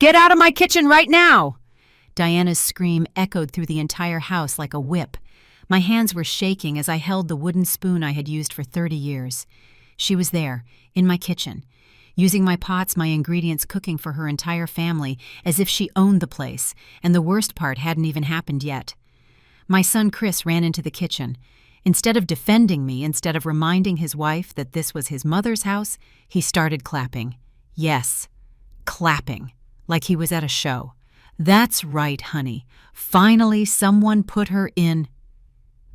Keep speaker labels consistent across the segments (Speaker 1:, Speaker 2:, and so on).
Speaker 1: Get out of my kitchen right now! Diana's scream echoed through the entire house like a whip. My hands were shaking as I held the wooden spoon I had used for 30 years. She was there, in my kitchen, using my pots, my ingredients, cooking for her entire family as if she owned the place, and the worst part hadn't even happened yet. My son Chris ran into the kitchen. Instead of defending me, instead of reminding his wife that this was his mother's house, he started clapping. Yes, clapping, like he was at a show. That's right, honey. Finally, someone put her in.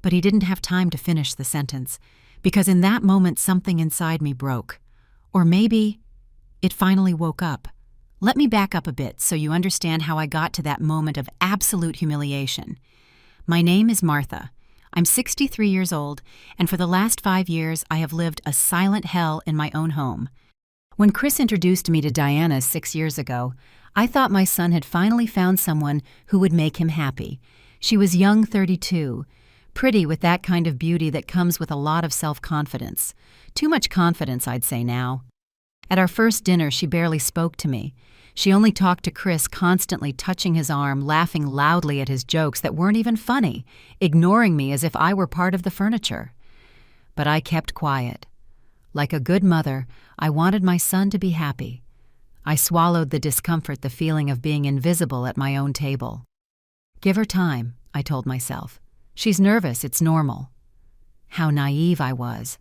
Speaker 1: But he didn't have time to finish the sentence, because in that moment something inside me broke. Or maybe it finally woke up. Let me back up a bit so you understand how I got to that moment of absolute humiliation. My name is Martha. I'm 63 years old, and for the last 5 years I have lived a silent hell in my own home. When Chris introduced me to Diana 6 years ago, I thought my son had finally found someone who would make him happy. She was young, 32, pretty with that kind of beauty that comes with a lot of self-confidence. Too much confidence, I'd say now. At our first dinner, she barely spoke to me. She only talked to Chris, constantly touching his arm, laughing loudly at his jokes that weren't even funny, ignoring me as if I were part of the furniture. But I kept quiet. Like a good mother, I wanted my son to be happy. I swallowed the discomfort, the feeling of being invisible at my own table. Give her time, I told myself. She's nervous, it's normal. How naive I was.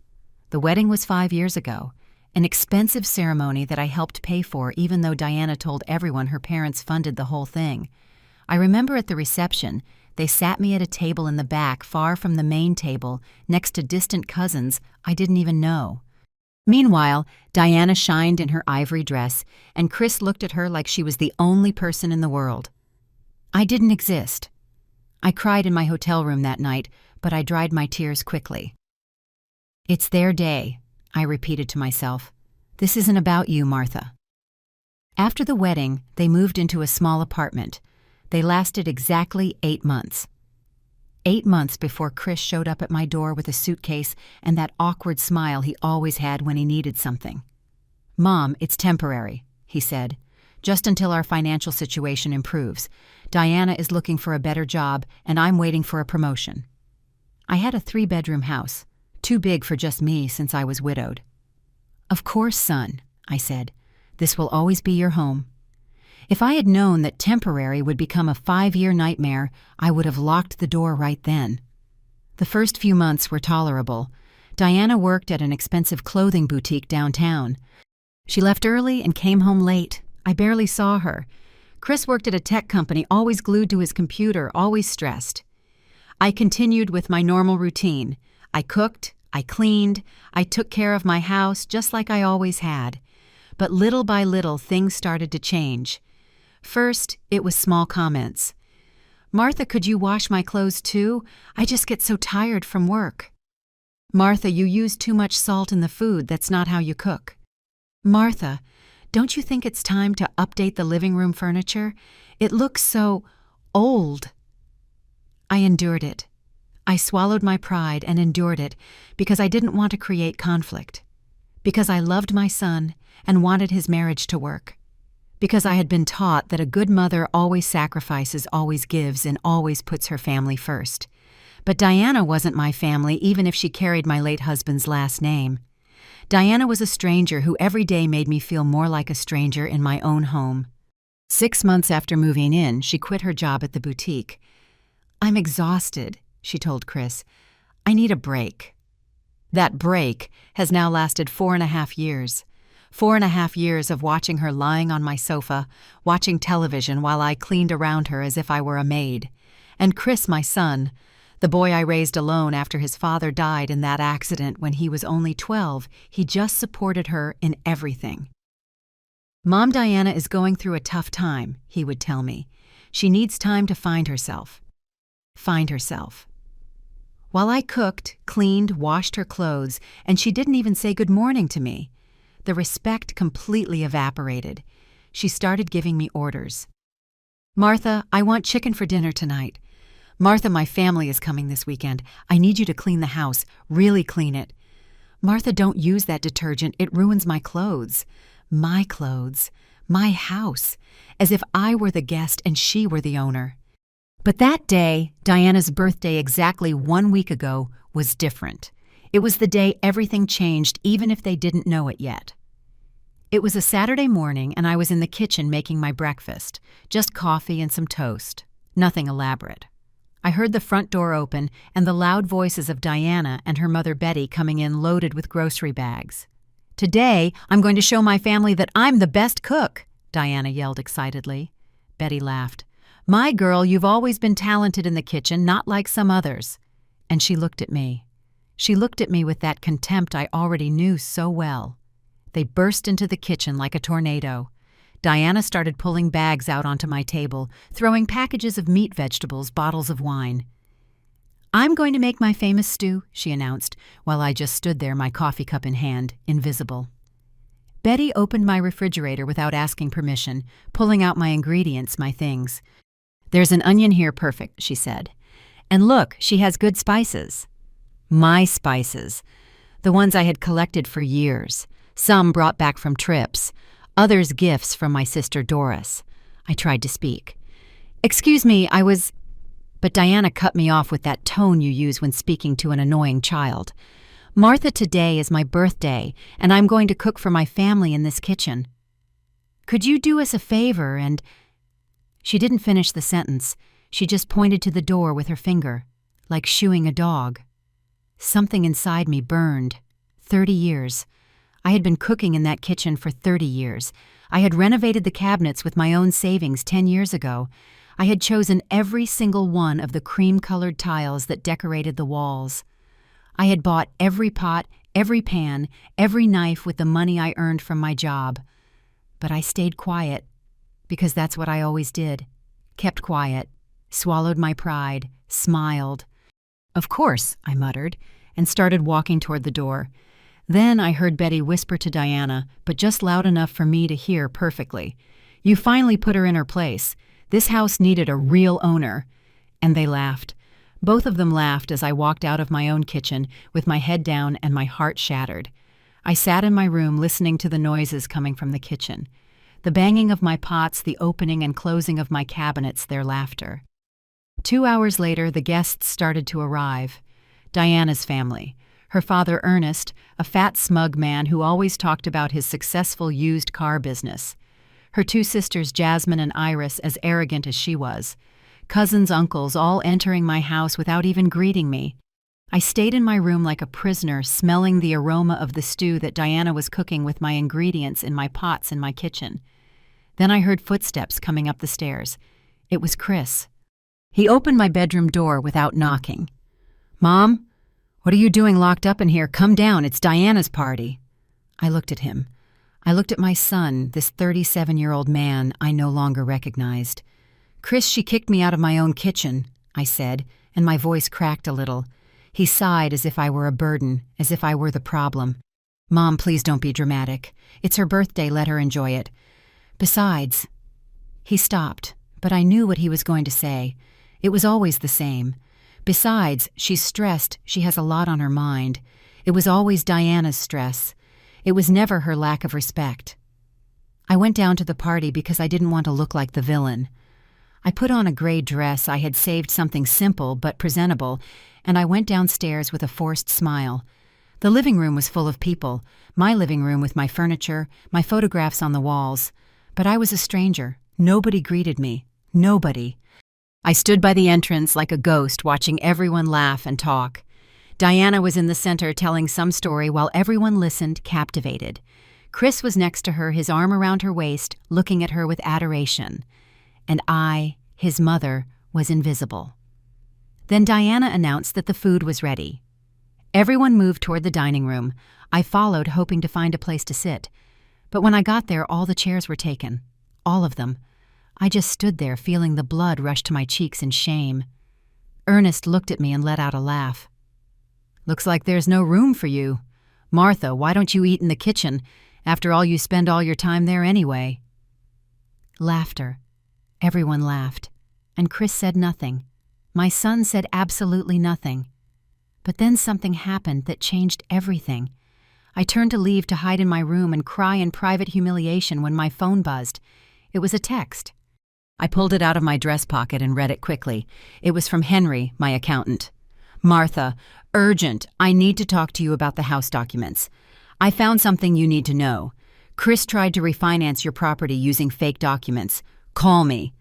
Speaker 1: The wedding was 5 years ago, an expensive ceremony that I helped pay for even though Diana told everyone her parents funded the whole thing. I remember at the reception, they sat me at a table in the back far from the main table next to distant cousins I didn't even know. Meanwhile, Diana shined in her ivory dress, and Chris looked at her like she was the only person in the world. I didn't exist. I cried in my hotel room that night, but I dried my tears quickly. It's their day, I repeated to myself. This isn't about you, Martha. After the wedding, they moved into a small apartment. They lasted exactly 8 months. 8 months before Chris showed up at my door with a suitcase and that awkward smile he always had when he needed something. Mom, it's temporary, he said. Just until our financial situation improves. Diana is looking for a better job, and I'm waiting for a promotion. I had a 3-bedroom house, too big for just me since I was widowed. Of course, son, I said. This will always be your home. If I had known that temporary would become a 5-year nightmare, I would have locked the door right then. The first few months were tolerable. Diana worked at an expensive clothing boutique downtown. She left early and came home late. I barely saw her. Chris worked at a tech company, always glued to his computer, always stressed. I continued with my normal routine. I cooked, I cleaned, I took care of my house just like I always had. But little by little, things started to change. First, it was small comments. Martha, could you wash my clothes too? I just get so tired from work. Martha, you use too much salt in the food. That's not how you cook. Martha, don't you think it's time to update the living room furniture? It looks so old. I endured it. I swallowed my pride and endured it because I didn't want to create conflict. Because I loved my son and wanted his marriage to work. Because I had been taught that a good mother always sacrifices, always gives, and always puts her family first. But Diana wasn't my family, even if she carried my late husband's last name. Diana was a stranger who every day made me feel more like a stranger in my own home. 6 months after moving in, she quit her job at the boutique. I'm exhausted, she told Chris. I need a break. That break has now lasted 4.5 years. 4.5 years of watching her lying on my sofa, watching television while I cleaned around her as if I were a maid. And Chris, my son, the boy I raised alone after his father died in that accident when he was only 12, he just supported her in everything. Mom Diana is going through a tough time, he would tell me. She needs time to find herself. Find herself. While I cooked, cleaned, washed her clothes, and she didn't even say good morning to me. The respect completely evaporated. She started giving me orders. Martha, I want chicken for dinner tonight. Martha, my family is coming this weekend. I need you to clean the house, really clean it. Martha, don't use that detergent. It ruins my clothes. My clothes. My house, as if I were the guest and she were the owner. But that day, Diana's birthday exactly 1 week ago, was different. It was the day everything changed, even if they didn't know it yet. It was a Saturday morning, and I was in the kitchen making my breakfast. Just coffee and some toast. Nothing elaborate. I heard the front door open and the loud voices of Diana and her mother Betty coming in loaded with grocery bags. "Today, I'm going to show my family that I'm the best cook," Diana yelled excitedly. Betty laughed. "My girl, you've always been talented in the kitchen, not like some others." And she looked at me. She looked at me with that contempt I already knew so well. They burst into the kitchen like a tornado. Diana started pulling bags out onto my table, throwing packages of meat, vegetables, bottles of wine. "I'm going to make my famous stew," she announced, while I just stood there, my coffee cup in hand, invisible. Betty opened my refrigerator without asking permission, pulling out my ingredients, my things. "There's an onion here, perfect," she said. "And look, she has good spices." My spices. The ones I had collected for years. Some brought back from trips. Others gifts from my sister Doris. I tried to speak. "Excuse me, But Diana cut me off with that tone you use when speaking to an annoying child. "Martha, today is my birthday, and I'm going to cook for my family in this kitchen. Could you do us a favor and—" She didn't finish the sentence. She just pointed to the door with her finger, like shooing a dog. Something inside me burned. 30 years. I had been cooking in that kitchen for 30 years. I had renovated the cabinets with my own savings 10 years ago. I had chosen every single one of the cream-colored tiles that decorated the walls. I had bought every pot, every pan, every knife with the money I earned from my job. But I stayed quiet, because that's what I always did. Kept quiet, swallowed my pride, smiled. "Of course," I muttered, and started walking toward the door. Then I heard Betty whisper to Diana, but just loud enough for me to hear perfectly. "You finally put her in her place. This house needed a real owner." And they laughed. Both of them laughed as I walked out of my own kitchen with my head down and my heart shattered. I sat in my room listening to the noises coming from the kitchen. The banging of my pots, the opening and closing of my cabinets, their laughter. 2 hours later, the guests started to arrive. Diana's family. Her father, Ernest, a fat, smug man who always talked about his successful used car business. Her 2 sisters, Jasmine and Iris, as arrogant as she was. Cousins, uncles, all entering my house without even greeting me. I stayed in my room like a prisoner, smelling the aroma of the stew that Diana was cooking with my ingredients in my pots in my kitchen. Then I heard footsteps coming up the stairs. It was Chris. He opened my bedroom door without knocking. "Mom? What are you doing locked up in here? Come down, it's Diana's party." I looked at him. I looked at my son, this 37-year-old man I no longer recognized. "Chris, she kicked me out of my own kitchen," I said, and my voice cracked a little. He sighed as if I were a burden, as if I were the problem. "Mom, please don't be dramatic. It's her birthday, let her enjoy it. Besides—" He stopped, but I knew what he was going to say. It was always the same. "Besides, she's stressed, she has a lot on her mind." It was always Diana's stress. It was never her lack of respect. I went down to the party because I didn't want to look like the villain. I put on a gray dress. I had saved something simple but presentable, and I went downstairs with a forced smile. The living room was full of people, my living room with my furniture, my photographs on the walls. But I was a stranger. Nobody greeted me. Nobody. I stood by the entrance like a ghost, watching everyone laugh and talk. Diana was in the center telling some story while everyone listened, captivated. Chris was next to her, his arm around her waist, looking at her with adoration. And I, his mother, was invisible. Then Diana announced that the food was ready. Everyone moved toward the dining room. I followed, hoping to find a place to sit. But when I got there, all the chairs were taken. All of them. I just stood there, feeling the blood rush to my cheeks in shame. Ernest looked at me and let out a laugh. "Looks like there's no room for you. Martha, why don't you eat in the kitchen? After all, you spend all your time there anyway." Laughter. Everyone laughed. And Chris said nothing. My son said absolutely nothing. But then something happened that changed everything. I turned to leave to hide in my room and cry in private humiliation when my phone buzzed. It was a text. I pulled it out of my dress pocket and read it quickly. It was from Henry, my accountant. "Martha, urgent. I need to talk to you about the house documents. I found something you need to know. Chris tried to refinance your property using fake documents. Call me."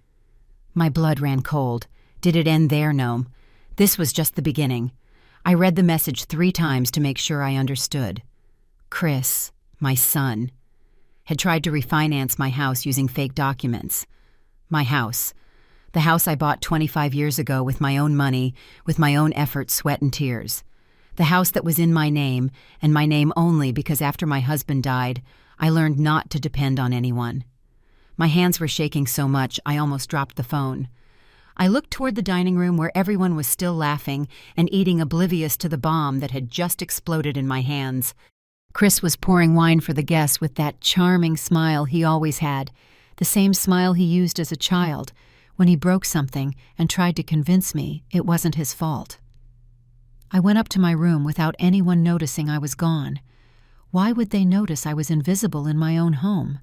Speaker 1: My blood ran cold. Did it end there, Noam? This was just the beginning. I read the message 3 times to make sure I understood. Chris, my son, had tried to refinance my house using fake documents. My house. The house I bought 25 years ago with my own money, with my own effort, sweat, and tears. The house that was in my name, and my name only because after my husband died, I learned not to depend on anyone. My hands were shaking so much I almost dropped the phone. I looked toward the dining room where everyone was still laughing and eating oblivious to the bomb that had just exploded in my hands. Chris was pouring wine for the guests with that charming smile he always had, the same smile he used as a child when he broke something and tried to convince me it wasn't his fault. I went up to my room without anyone noticing I was gone. Why would they notice I was invisible in my own home?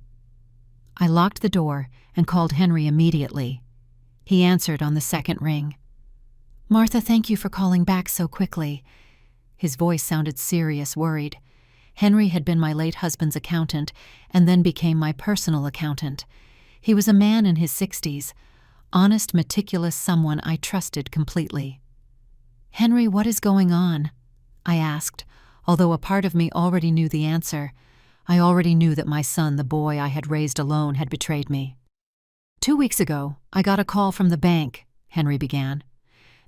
Speaker 1: I locked the door and called Henry immediately. He answered on the second ring. "Martha, thank you for calling back so quickly." His voice sounded serious, worried. Henry had been my late husband's accountant and then became my personal accountant. He was a man in his 60s, honest, meticulous, someone I trusted completely. "Henry, what is going on?" I asked, although a part of me already knew the answer. I already knew that my son, the boy I had raised alone, had betrayed me. 2 weeks ago, I got a call from the bank, Henry began.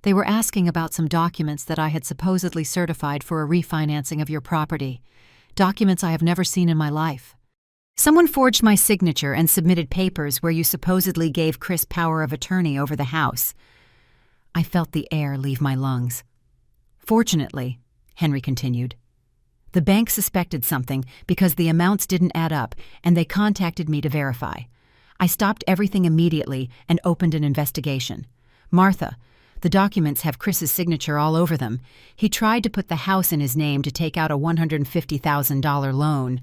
Speaker 1: They were asking about some documents that I had supposedly certified for a refinancing of your property. Documents I have never seen in my life. Someone forged my signature and submitted papers where you supposedly gave Chris power of attorney over the house. I felt the air leave my lungs. Fortunately, Henry continued, the bank suspected something because the amounts didn't add up and they contacted me to verify. I stopped everything immediately and opened an investigation. Martha, the documents have Chris's signature all over them. He tried to put the house in his name to take out a $150,000 loan.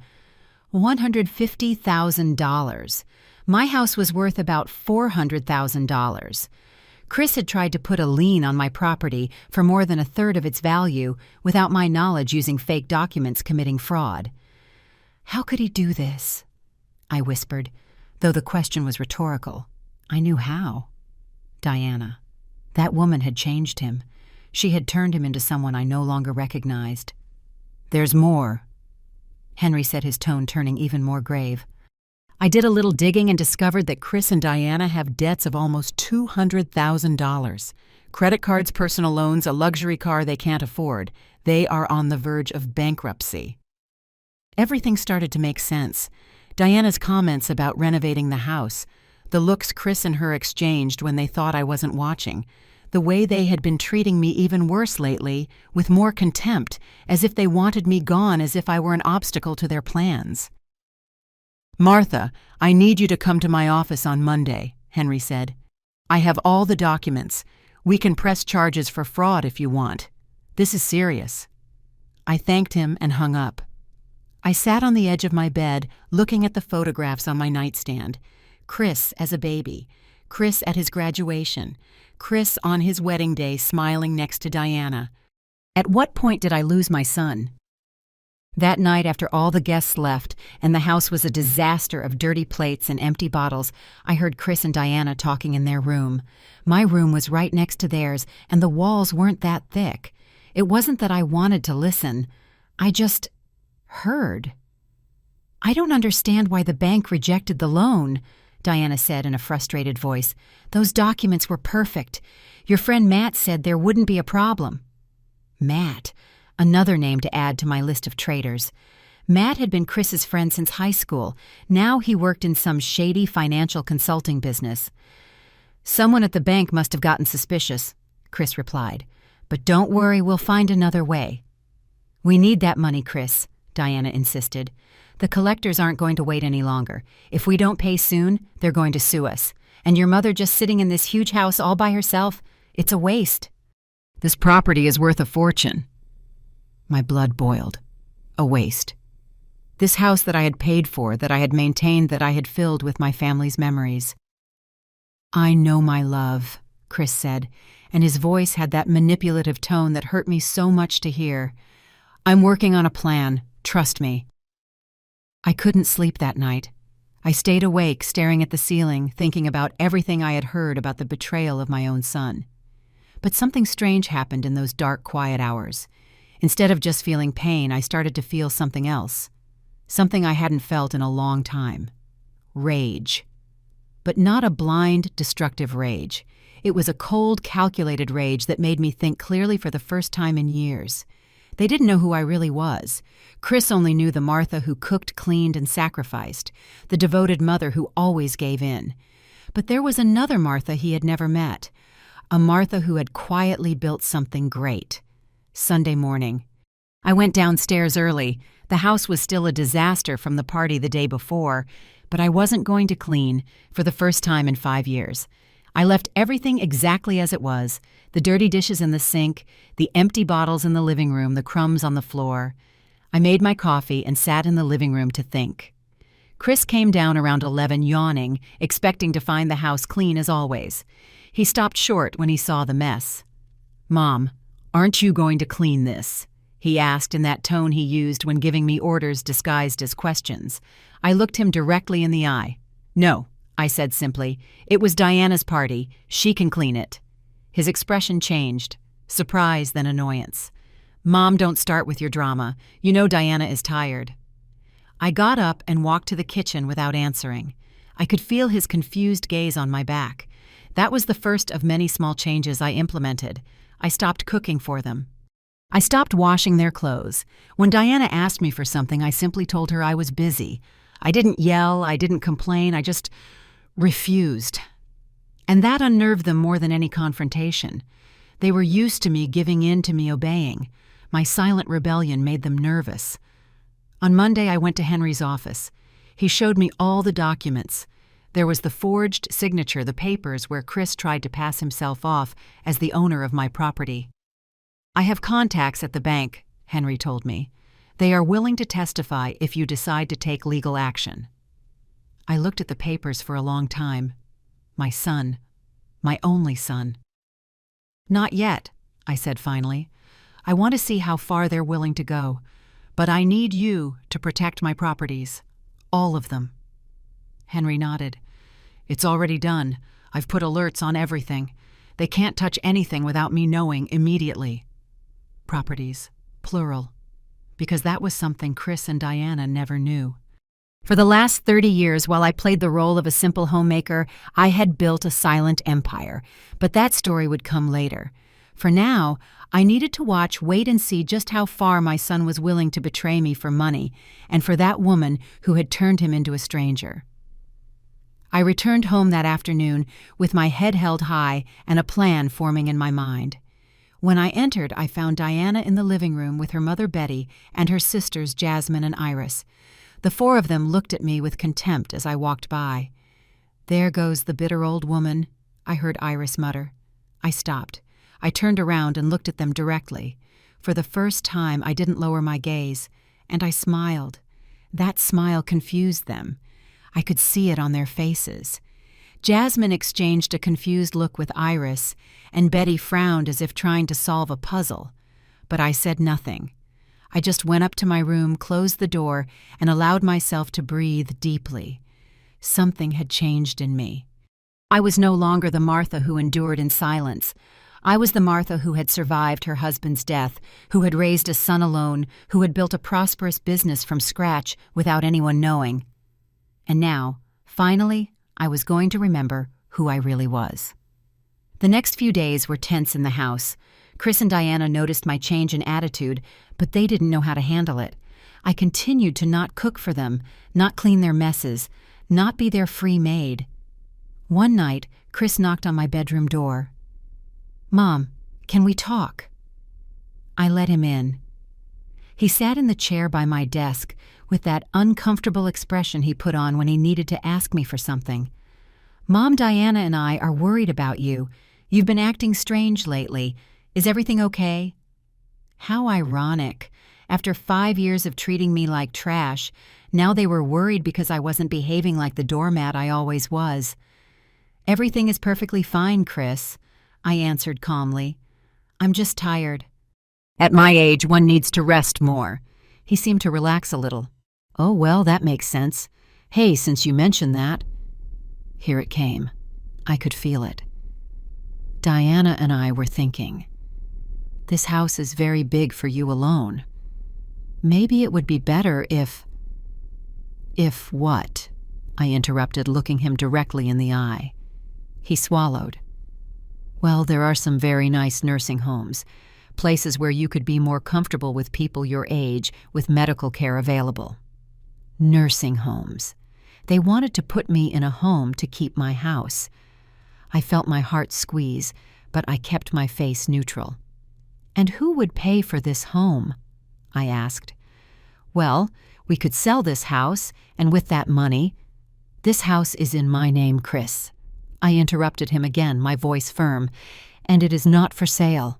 Speaker 1: $150,000. My house was worth about $400,000. Chris had tried to put a lien on my property for more than 1/3 of its value without my knowledge, using fake documents, committing fraud. How could he do this? I whispered, though the question was rhetorical. I knew how. Diana. That woman had changed him. She had turned him into someone I no longer recognized. There's more, Henry said, his tone turning even more grave. I did a little digging and discovered that Chris and Diana have debts of almost $200,000. Credit cards, personal loans, a luxury car they can't afford. They are on the verge of bankruptcy. Everything started to make sense. Diana's comments about renovating the house, the looks Chris and her exchanged when they thought I wasn't watching, the way they had been treating me even worse lately, with more contempt, as if they wanted me gone, as if I were an obstacle to their plans. Martha, I need you to come to my office on Monday, Henry said. I have all the documents. We can press charges for fraud if you want. This is serious. I thanked him and hung up. I sat on the edge of my bed, looking at the photographs on my nightstand. Chris as a baby, Chris at his graduation, Chris on his wedding day smiling next to Diana. At what point did I lose my son? That night, after all the guests left and the house was a disaster of dirty plates and empty bottles, I heard Chris and Diana talking in their room. My room was right next to theirs, and the walls weren't that thick. It wasn't that I wanted to listen. I just heard. I don't understand why the bank rejected the loan, Diana said in a frustrated voice. Those documents were perfect. Your friend Matt said there wouldn't be a problem. Matt. Another name to add to my list of traitors. Matt had been Chris's friend since high school. Now he worked in some shady financial consulting business. Someone at the bank must have gotten suspicious, Chris replied. But don't worry, we'll find another way. We need that money, Chris, Diana insisted. The collectors aren't going to wait any longer. If we don't pay soon, they're going to sue us. And your mother just sitting in this huge house all by herself, it's a waste. This property is worth a fortune. My blood boiled. A waste. This house that I had paid for, that I had maintained, that I had filled with my family's memories. "I know my love," Chris said, and his voice had that manipulative tone that hurt me so much to hear. "I'm working on a plan. Trust me." I couldn't sleep that night. I stayed awake, staring at the ceiling, thinking about everything I had heard about the betrayal of my own son. But something strange happened in those dark, quiet hours. Instead of just feeling pain, I started to feel something else. Something I hadn't felt in a long time. Rage. But not a blind, destructive rage. It was a cold, calculated rage that made me think clearly for the first time in years. They didn't know who I really was. Chris only knew the Martha who cooked, cleaned, and sacrificed, the devoted mother who always gave in. But there was another Martha he had never met, a Martha who had quietly built something great. Sunday morning. I went downstairs early. The house was still a disaster from the party the day before, but I wasn't going to clean for the first time in 5 years. I left everything exactly as it was, the dirty dishes in the sink, the empty bottles in the living room, the crumbs on the floor. I made my coffee and sat in the living room to think. Chris came down around 11, yawning, expecting to find the house clean as always. He stopped short when he saw the mess. "Mom, aren't you going to clean this?" he asked in that tone he used when giving me orders disguised as questions. I looked him directly in the eye. "No," I said simply. "It was Diana's party. She can clean it." His expression changed. Surprise, then annoyance. "Mom, don't start with your drama. You know Diana is tired." I got up and walked to the kitchen without answering. I could feel his confused gaze on my back. That was the first of many small changes I implemented. I stopped cooking for them. I stopped washing their clothes. When Diana asked me for something, I simply told her I was busy. I didn't yell, I didn't complain, I just refused. And that unnerved them more than any confrontation. They were used to me giving in, to me obeying. My silent rebellion made them nervous. On Monday, I went to Henry's office. He showed me all the documents. There was the forged signature, the papers where Chris tried to pass himself off as the owner of my property. "I have contacts at the bank," Henry told me. "They are willing to testify if you decide to take legal action." I looked at the papers for a long time. My son. My only son. "Not yet," I said finally. "I want to see how far they're willing to go. But I need you to protect my properties. All of them." Henry nodded. "It's already done. I've put alerts on everything. They can't touch anything without me knowing immediately." Properties. Plural. Because that was something Chris and Diana never knew. For the last 30 years, while I played the role of a simple homemaker, I had built a silent empire. But that story would come later. For now, I needed to watch, wait and see just how far my son was willing to betray me for money, and for that woman who had turned him into a stranger. I returned home that afternoon with my head held high and a plan forming in my mind. When I entered, I found Diana in the living room with her mother Betty and her sisters Jasmine and Iris. The four of them looked at me with contempt as I walked by. "There goes the bitter old woman," I heard Iris mutter. I stopped. I turned around and looked at them directly. For the first time, I didn't lower my gaze, and I smiled. That smile confused them. I could see it on their faces. Jasmine exchanged a confused look with Iris, and Betty frowned as if trying to solve a puzzle. But I said nothing. I just went up to my room, closed the door, and allowed myself to breathe deeply. Something had changed in me. I was no longer the Martha who endured in silence. I was the Martha who had survived her husband's death, who had raised a son alone, who had built a prosperous business from scratch without anyone knowing. And now, finally, I was going to remember who I really was. The next few days were tense in the house. Chris and Diana noticed my change in attitude, but they didn't know how to handle it. I continued to not cook for them, not clean their messes, not be their free maid. One night, Chris knocked on my bedroom door. "Mom, can we talk?" I let him in. He sat in the chair by my desk with that uncomfortable expression he put on when he needed to ask me for something. "Mom, Diana and I are worried about you. You've been acting strange lately. Is everything okay?" How ironic. After 5 years of treating me like trash, now they were worried because I wasn't behaving like the doormat I always was. "Everything is perfectly fine, Chris," I answered calmly. "I'm just tired." "At my age, one needs to rest more." He seemed to relax a little. "Oh, well, that makes sense. Hey, since you mentioned that..." Here it came. I could feel it. Diana and I were thinking, "This house is very big for you alone. Maybe it would be better if..." "If what?" I interrupted, looking him directly in the eye. He swallowed. "Well, there are some very nice nursing homes, places where you could be more comfortable with people your age, with medical care available." Nursing homes. They wanted to put me in a home to keep my house. I felt my heart squeeze, but I kept my face neutral. "And who would pay for this home?" I asked. "Well, we could sell this house, and with that money..." "This house is in my name, Chris." I interrupted him again, my voice firm. "And it is not for sale."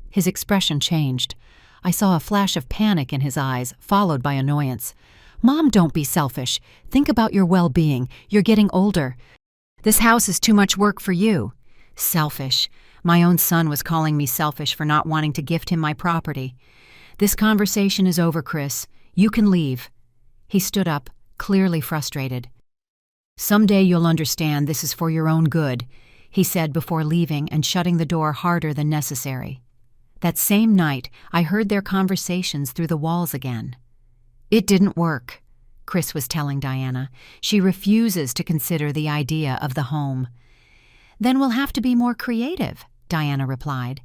Speaker 1: His expression changed. I saw a flash of panic in his eyes, followed by annoyance. "Mom, don't be selfish. Think about your well-being. You're getting older. This house is too much work for you." Selfish. My own son was calling me selfish for not wanting to gift him my property. "This conversation is over, Chris. You can leave." He stood up, clearly frustrated. "Someday you'll understand this is for your own good," he said before leaving and shutting the door harder than necessary. That same night, I heard their conversations through the walls again. "It didn't work," Chris was telling Diana. "She refuses to consider the idea of the home." "Then we'll have to be more creative," Diana replied.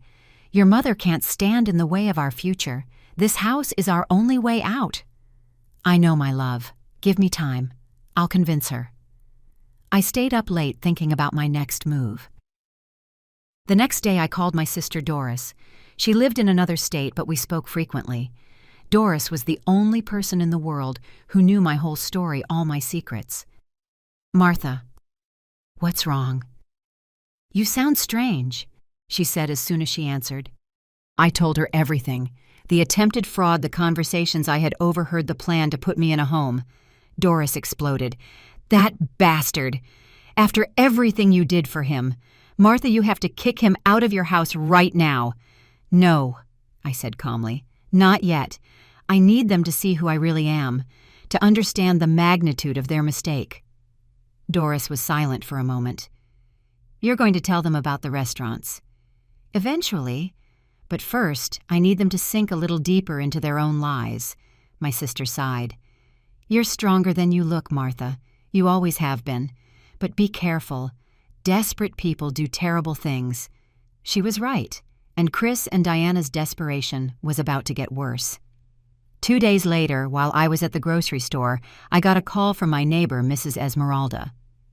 Speaker 1: "Your mother can't stand in the way of our future. This house is our only way out." "I know, my love. Give me time. I'll convince her." I stayed up late thinking about my next move. The next day I called my sister Doris. She lived in another state, but we spoke frequently. Doris was the only person in the world who knew my whole story, all my secrets. "Martha." "What's wrong?" "You sound strange," she said as soon as she answered. I told her everything. The attempted fraud, the conversations I had overheard, the plan to put me in a home. Doris exploded. "That bastard! After everything you did for him. Martha, you have to kick him out of your house right now." "No," I said calmly. "Not yet. I need them to see who I really am, to understand the magnitude of their mistake." Doris was silent for a moment. "You're going to tell them about the restaurants." "Eventually. But first, I need them to sink a little deeper into their own lies." My sister sighed. "You're stronger than you look, Martha. You always have been. But be careful. Desperate people do terrible things." She was right, and Chris and Diana's desperation was about to get worse. 2 days later, while I was at the grocery store, I got a call from my neighbor, Mrs. Esmeralda.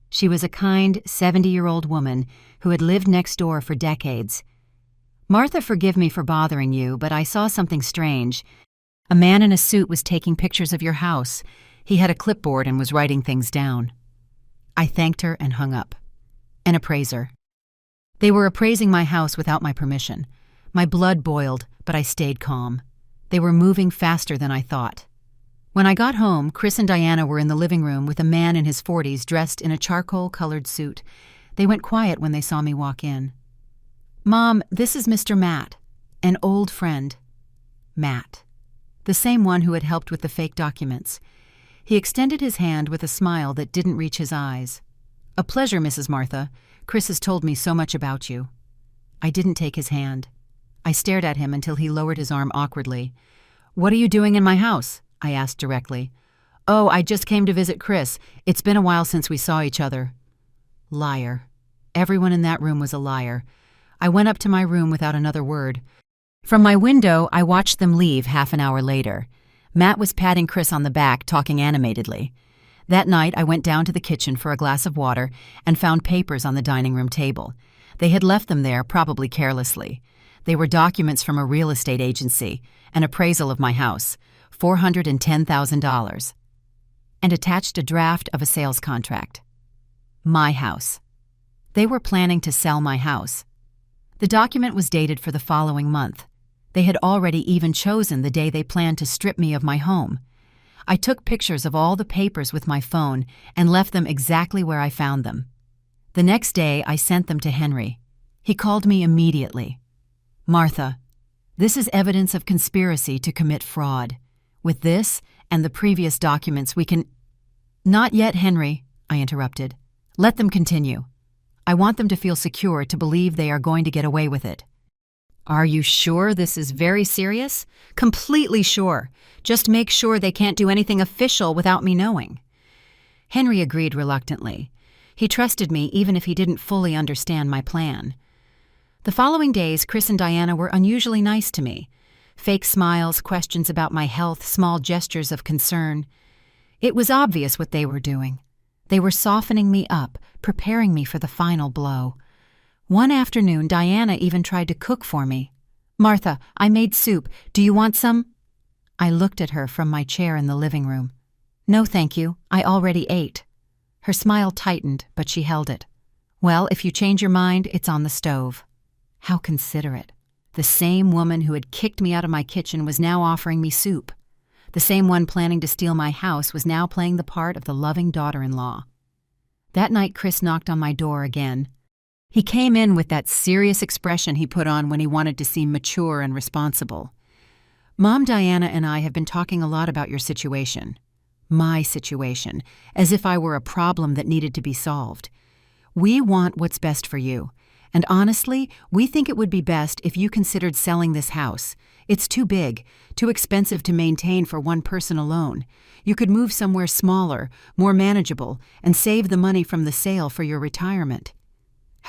Speaker 1: She was a kind, 70-year-old woman who had lived next door for decades. "Martha, forgive me for bothering you, but I saw something strange. A man in a suit was taking pictures of your house. He had a clipboard and was writing things down." I thanked her and hung up. An appraiser. They were appraising my house without my permission. My blood boiled, but I stayed calm. They were moving faster than I thought. When I got home, Chris and Diana were in the living room with a man in his 40s dressed in a charcoal-colored suit. They went quiet when they saw me walk in. "Mom, this is Mr. Matt, an old friend." Matt. The same one who had helped with the fake documents. He extended his hand with a smile that didn't reach his eyes. "A pleasure, Mrs. Martha. Chris has told me so much about you." I didn't take his hand. I stared at him until he lowered his arm awkwardly. "What are you doing in my house?" I asked directly. "Oh, I just came to visit Chris. It's been a while since we saw each other." Liar. Everyone in that room was a liar. I went up to my room without another word. From my window, I watched them leave half an hour later. Matt was patting Chris on the back, talking animatedly. That night, I went down to the kitchen for a glass of water and found papers on the dining room table. They had left them there, probably carelessly. They were documents from a real estate agency, an appraisal of my house, $410,000, and attached a draft of a sales contract. My house. They were planning to sell my house. The document was dated for the following month. They had already even chosen the day they planned to strip me of my home. I took pictures of all the papers with my phone and left them exactly where I found them. The next day, I sent them to Henry. He called me immediately. "Martha, this is evidence of conspiracy to commit fraud. With this and the previous documents, we can—" "Not yet, Henry," I interrupted. "Let them continue. I want them to feel secure to believe they are going to get away with it." "Are you sure this is very serious?" "Completely sure. Just make sure they can't do anything official without me knowing." Henry agreed reluctantly. He trusted me even if he didn't fully understand my plan. The following days, Chris and Diana were unusually nice to me. Fake smiles, questions about my health, small gestures of concern. It was obvious what they were doing. They were softening me up, preparing me for the final blow. One afternoon, Diana even tried to cook for me. "Martha, I made soup. Do you want some?" I looked at her from my chair in the living room. "No, thank you. I already ate." Her smile tightened, but she held it. "Well, if you change your mind, it's on the stove." How considerate. The same woman who had kicked me out of my kitchen was now offering me soup. The same one planning to steal my house was now playing the part of the loving daughter-in-law. That night, Chris knocked on my door again. He came in with that serious expression he put on when he wanted to seem mature and responsible. "Mom, Diana, and I have been talking a lot about your situation." My situation, as if I were a problem that needed to be solved. "We want what's best for you. And honestly, we think it would be best if you considered selling this house. It's too big, too expensive to maintain for one person alone. You could move somewhere smaller, more manageable, and save the money from the sale for your retirement."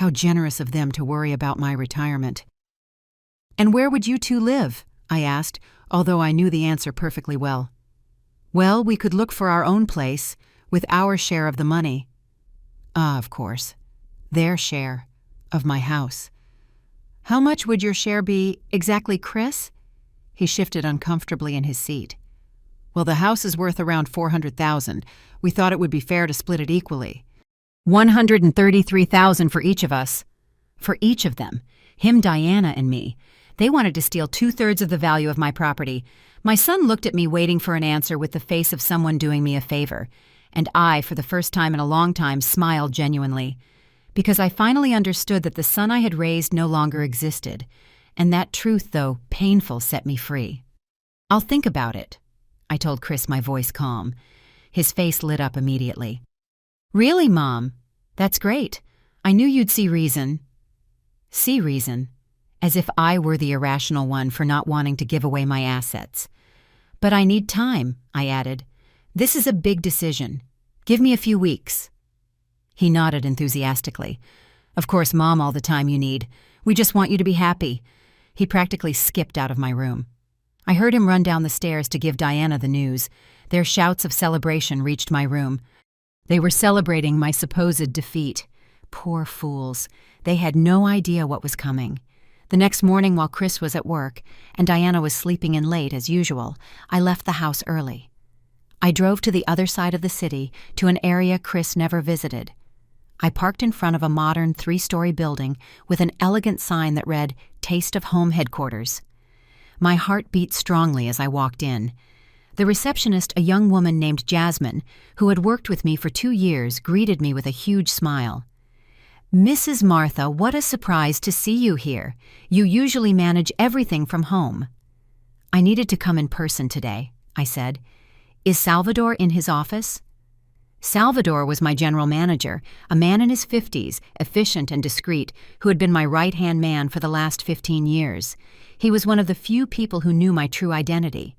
Speaker 1: How generous of them to worry about my retirement. "And where would you two live?" I asked, although I knew the answer perfectly well. "Well, we could look for our own place, with our share of the money." Ah, of course. Their share of my house. "How much would your share be exactly, Chris?" He shifted uncomfortably in his seat. "Well, the house is worth around $400,000. We thought it would be fair to split it equally. $133,000 for each of us." For each of them. Him, Diana, and me. They wanted to steal 2/3 of the value of my property. My son looked at me waiting for an answer with the face of someone doing me a favor. And I, for the first time in a long time, smiled genuinely. Because I finally understood that the son I had raised no longer existed. And that truth, though painful, set me free. "I'll think about it," I told Chris, my voice calm. His face lit up immediately. "Really, Mom? That's great. I knew you'd see reason." See reason? As if I were the irrational one for not wanting to give away my assets. "But I need time," I added. "This is a big decision. Give me a few weeks." He nodded enthusiastically. "Of course, Mom, all the time you need. We just want you to be happy." He practically skipped out of my room. I heard him run down the stairs to give Diana the news. Their shouts of celebration reached my room. They were celebrating my supposed defeat. Poor fools. They had no idea what was coming. The next morning, while Chris was at work, and Diana was sleeping in late as usual, I left the house early. I drove to the other side of the city, to an area Chris never visited. I parked in front of a modern 3-story building with an elegant sign that read, "Taste of Home Headquarters." My heart beat strongly as I walked in. The receptionist, a young woman named Jasmine, who had worked with me for 2 years, greeted me with a huge smile. "Mrs. Martha, what a surprise to see you here. You usually manage everything from home." "I needed to come in person today," I said. "Is Salvador in his office?" Salvador was my general manager, a man in his 50s, efficient and discreet, who had been my right-hand man for the last 15 years. He was one of the few people who knew my true identity.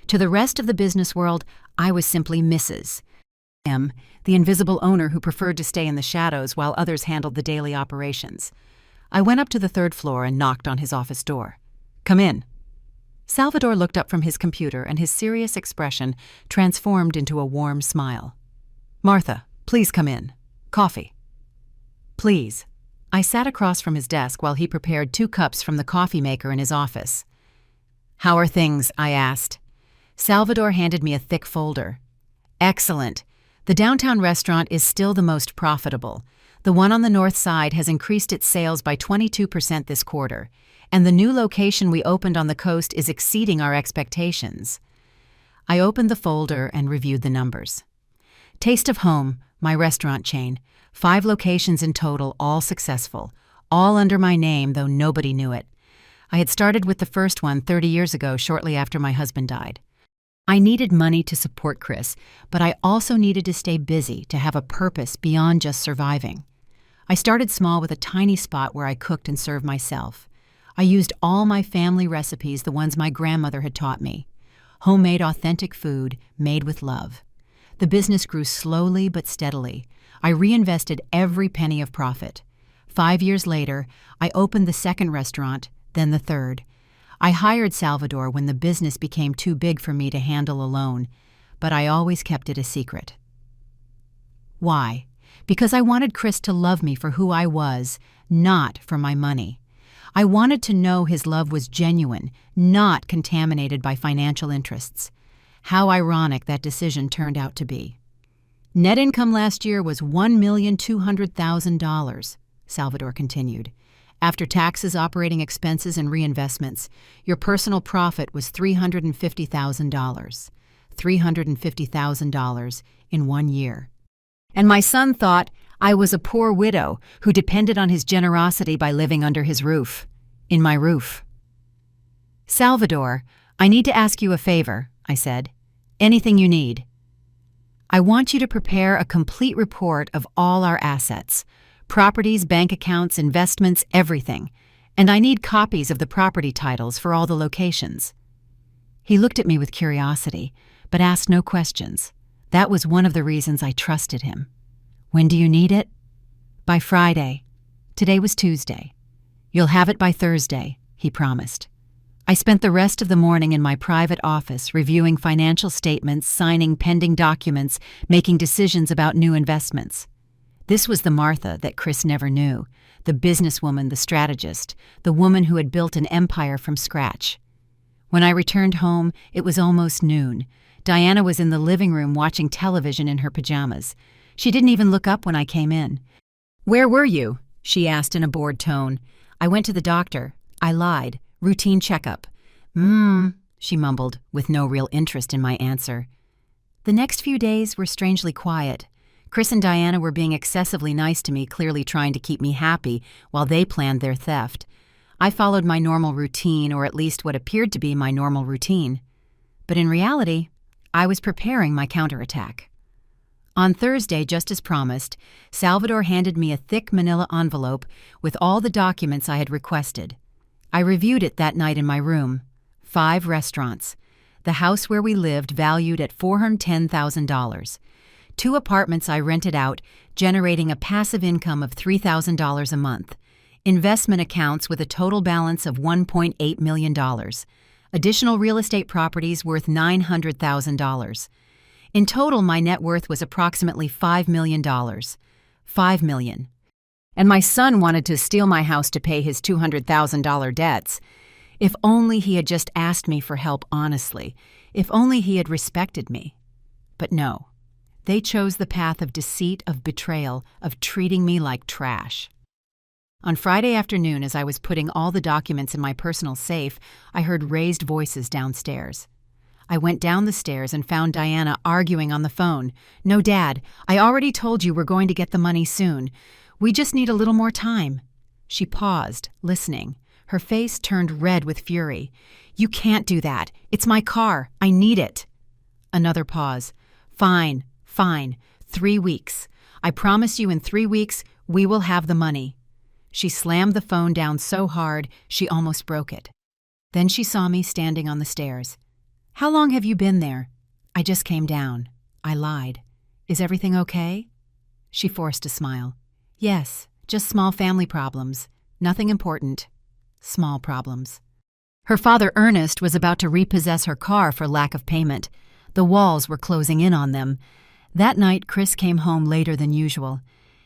Speaker 1: To the rest of the business world, I was simply Mrs. M, the invisible owner who preferred to stay in the shadows while others handled the daily operations. I went up to the 3rd floor and knocked on his office door. "Come in." Salvador looked up from his computer and his serious expression transformed into a warm smile. "Martha, please come in. Coffee." "Please." I sat across from his desk while he prepared 2 cups from the coffee maker in his office. "How are things?" I asked. Salvador handed me a thick folder. "Excellent. The downtown restaurant is still the most profitable. The one on the north side has increased its sales by 22% this quarter. and the new location we opened on the coast is exceeding our expectations. I opened the folder and reviewed the numbers. Taste of Home, my restaurant chain, 5 locations in total, all successful, all under my name, though nobody knew it. I had started with the first one 30 years ago, shortly after my husband died. I needed money to support Chris, but I also needed to stay busy, to have a purpose beyond just surviving. I started small with a tiny spot where I cooked and served myself. I used all my family recipes, the ones my grandmother had taught me. Homemade, authentic food made with love. The business grew slowly but steadily. I reinvested every penny of profit. 5 years later, I opened the second restaurant, then the third. I hired Salvador when the business became too big for me to handle alone, but I always kept it a secret. Why? Because I wanted Chris to love me for who I was, not for my money. I wanted to know his love was genuine, not contaminated by financial interests. How ironic that decision turned out to be. Net income last year was $1,200,000, Salvador continued. After taxes, operating expenses, and reinvestments, your personal profit was $350,000. $350,000 in 1 year. And my son thought I was a poor widow who depended on his generosity by living under his roof. In my roof. Salvador, I need to ask you a favor, I said. Anything you need. I want you to prepare a complete report of all our assets. Properties, bank accounts, investments, everything. And I need copies of the property titles for all the locations. He looked at me with curiosity, but asked no questions. That was one of the reasons I trusted him. When do you need it? By Friday. Today was Tuesday. You'll have it by Thursday, he promised. I spent the rest of the morning in my private office reviewing financial statements, signing pending documents, making decisions about new investments. This was the Martha that Chris never knew, the businesswoman, the strategist, the woman who had built an empire from scratch. When I returned home, it was almost noon. Diana was in the living room watching television in her pajamas. She didn't even look up when I came in. "Where were you?" she asked in a bored tone. "I went to the doctor. I lied. Routine checkup." She mumbled, with no real interest in my answer. The next few days were strangely quiet. Chris and Diana were being excessively nice to me, clearly trying to keep me happy while they planned their theft. I followed my normal routine, or at least what appeared to be my normal routine. But in reality, I was preparing my counterattack. On Thursday, just as promised, Salvador handed me a thick manila envelope with all the documents I had requested. I reviewed it that night in my room. 5 restaurants. The house where we lived valued at $410,000. 2 apartments I rented out, generating a passive income of $3,000 a month. Investment accounts with a total balance of $1.8 million. Additional real estate properties worth $900,000. In total, my net worth was approximately $5 million. $5 million. And my son wanted to steal my house to pay his $200,000 debts. If only he had just asked me for help honestly. If only he had respected me. But no. They chose the path of deceit, of betrayal, of treating me like trash. On Friday afternoon, as I was putting all the documents in my personal safe, I heard raised voices downstairs. I went down the stairs and found Diana arguing on the phone. "No, Dad, I already told you we're going to get the money soon. We just need a little more time." She paused, listening. Her face turned red with fury. "You can't do that. It's my car. I need it." Another pause. Fine. 3 weeks. I promise you in 3 weeks, we will have the money." She slammed the phone down so hard, she almost broke it. Then she saw me standing on the stairs. "How long have you been there?" "I just came down." I lied. "Is everything okay?" She forced a smile. "Yes, just small family problems. Nothing important. Small problems." Her father, Ernest, was about to repossess her car for lack of payment. The walls were closing in on them. That night, Chris came home later than usual.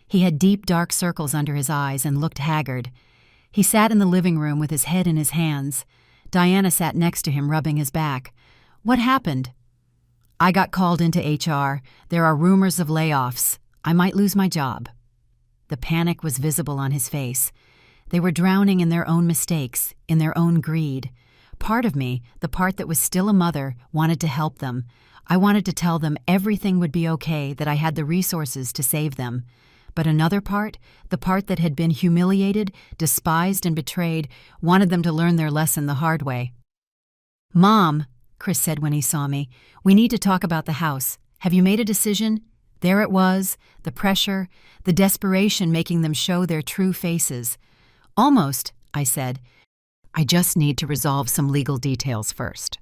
Speaker 1: He had deep, dark circles under his eyes and looked haggard. He sat in the living room with his head in his hands. Diana sat next to him, rubbing his back. "What happened?" "I got called into HR. There are rumors of layoffs. I might lose my job." The panic was visible on his face. They were drowning in their own mistakes, in their own greed. Part of me, the part that was still a mother, wanted to help them. I wanted to tell them everything would be okay, that I had the resources to save them. But another part, the part that had been humiliated, despised, and betrayed, wanted them to learn their lesson the hard way. "Mom," Chris said when he saw me, "we need to talk about the house. Have you made a decision?" There it was, the pressure, the desperation making them show their true faces. "Almost," I said. "I just need to resolve some legal details first."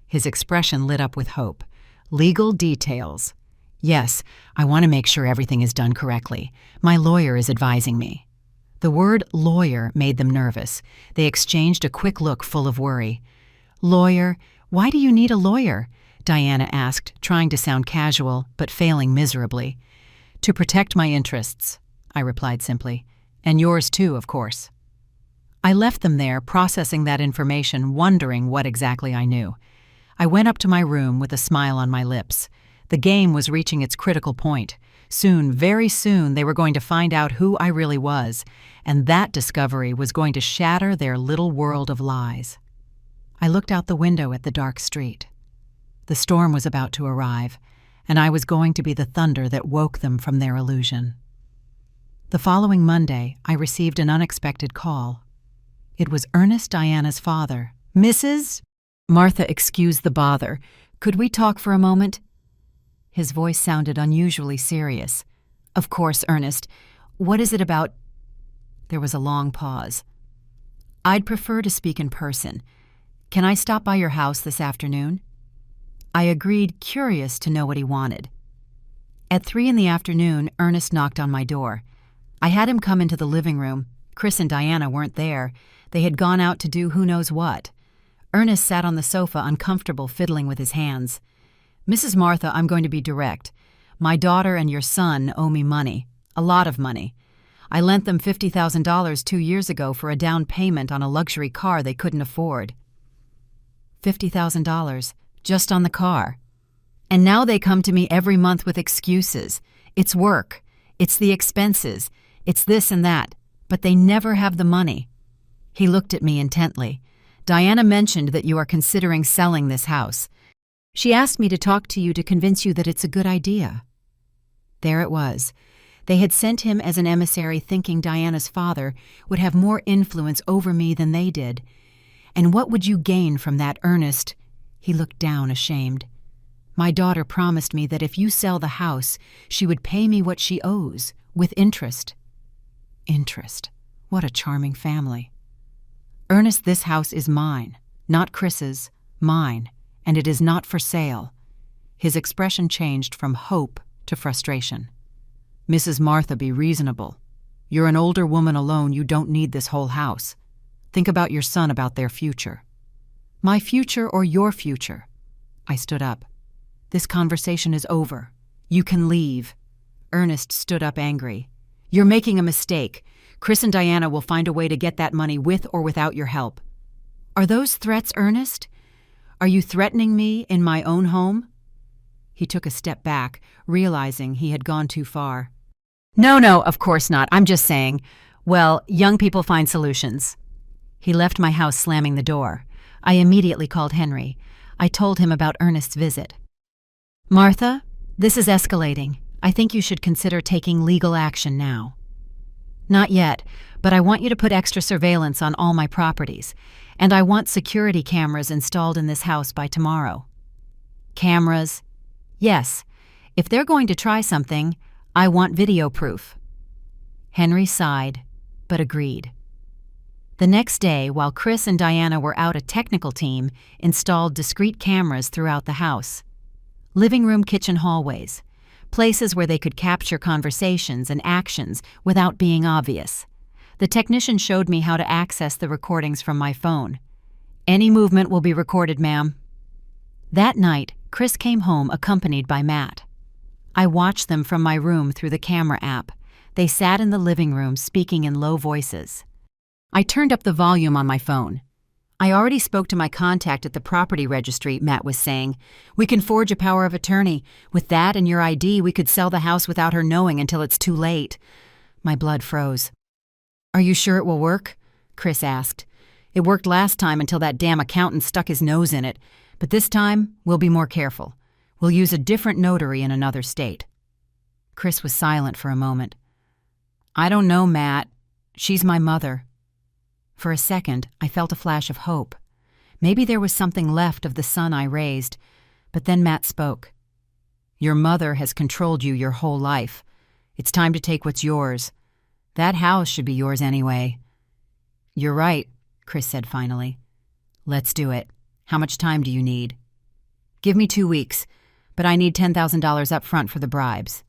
Speaker 1: His expression lit up with hope. "Legal details. Yes, I want to make sure everything is done correctly. My lawyer is advising me." The word lawyer made them nervous. They exchanged a quick look full of worry. "Lawyer? Why do you need a lawyer?" Diana asked, trying to sound casual, but failing miserably. "To protect my interests," I replied simply. "And yours too, of course." I left them there, processing that information, wondering what exactly I knew. I went up to my room with a smile on my lips. The game was reaching its critical point. Soon, very soon, they were going to find out who I really was, and that discovery was going to shatter their little world of lies. I looked out the window at the dark street. The storm was about to arrive, and I was going to be the thunder that woke them from their illusion. The following Monday, I received an unexpected call. It was Ernest Diana's father. "Mrs.?" "Martha, excuse the bother. Could we talk for a moment?" His voice sounded unusually serious. "Of course, Ernest. What is it about?" There was a long pause. "I'd prefer to speak in person. Can I stop by your house this afternoon?" I agreed, curious to know what he wanted. At 3 p.m, Ernest knocked on my door. I had him come into the living room. Chris and Diana weren't there. They had gone out to do who knows what. Ernest sat on the sofa, uncomfortable, fiddling with his hands. "Mrs. Martha, I'm going to be direct. My daughter and your son owe me money. A lot of money. I lent them $50,000 2 years ago for a down payment on a luxury car they couldn't afford." $50,000, just on the car. "And now they come to me every month with excuses. It's work. It's the expenses. It's this and that. But they never have the money." He looked at me intently. "Diana mentioned that you are considering selling this house. She asked me to talk to you to convince you that it's a good idea." There it was. They had sent him as an emissary, thinking Diana's father would have more influence over me than they did. "And what would you gain from that, Ernest?" He looked down, ashamed. "My daughter promised me that if you sell the house, she would pay me what she owes, with interest." Interest. What a charming family. "Ernest, this house is mine, not Chris's, mine, and it is not for sale." His expression changed from hope to frustration. "Mrs. Martha, be reasonable. You're an older woman alone. You don't need this whole house. Think about your son, about their future." "My future or your future?" I stood up. "This conversation is over. You can leave." Ernest stood up, angry. "You're making a mistake. Chris and Diana will find a way to get that money with or without your help." "Are those threats, Ernest? Are you threatening me in my own home?" He took a step back, realizing he had gone too far. No, of course not. I'm just saying, well, young people find solutions." He left my house, slamming the door. I immediately called Henry. I told him about Ernest's visit. "Martha, this is escalating. I think you should consider taking legal action now." "Not yet, but I want you to put extra surveillance on all my properties, and I want security cameras installed in this house by tomorrow." "Cameras?" "Yes. If they're going to try something, I want video proof." Henry sighed, but agreed. The next day, while Chris and Diana were out, a technical team installed discrete cameras throughout the house. Living room, kitchen, hallways. Places where they could capture conversations and actions without being obvious. The technician showed me how to access the recordings from my phone. "Any movement will be recorded, ma'am." That night, Chris came home accompanied by Matt. I watched them from my room through the camera app. They sat in the living room, speaking in low voices. I turned up the volume on my phone. "I already spoke to my contact at the property registry," Matt was saying. "We can forge a power of attorney. With that and your ID, we could sell the house without her knowing until it's too late." My blood froze. "Are you sure it will work?" Chris asked. "It worked last time until that damn accountant stuck his nose in it, but this time we'll be more careful. We'll use a different notary in another state." Chris was silent for a moment. "I don't know, Matt. She's my mother." For a second, I felt a flash of hope. Maybe there was something left of the son I raised, but then Matt spoke. "Your mother has controlled you your whole life. It's time to take what's yours. That house should be yours anyway." "You're right," Chris said finally. "Let's do it. How much time do you need?" "Give me 2 weeks, but I need $10,000 up front for the bribes."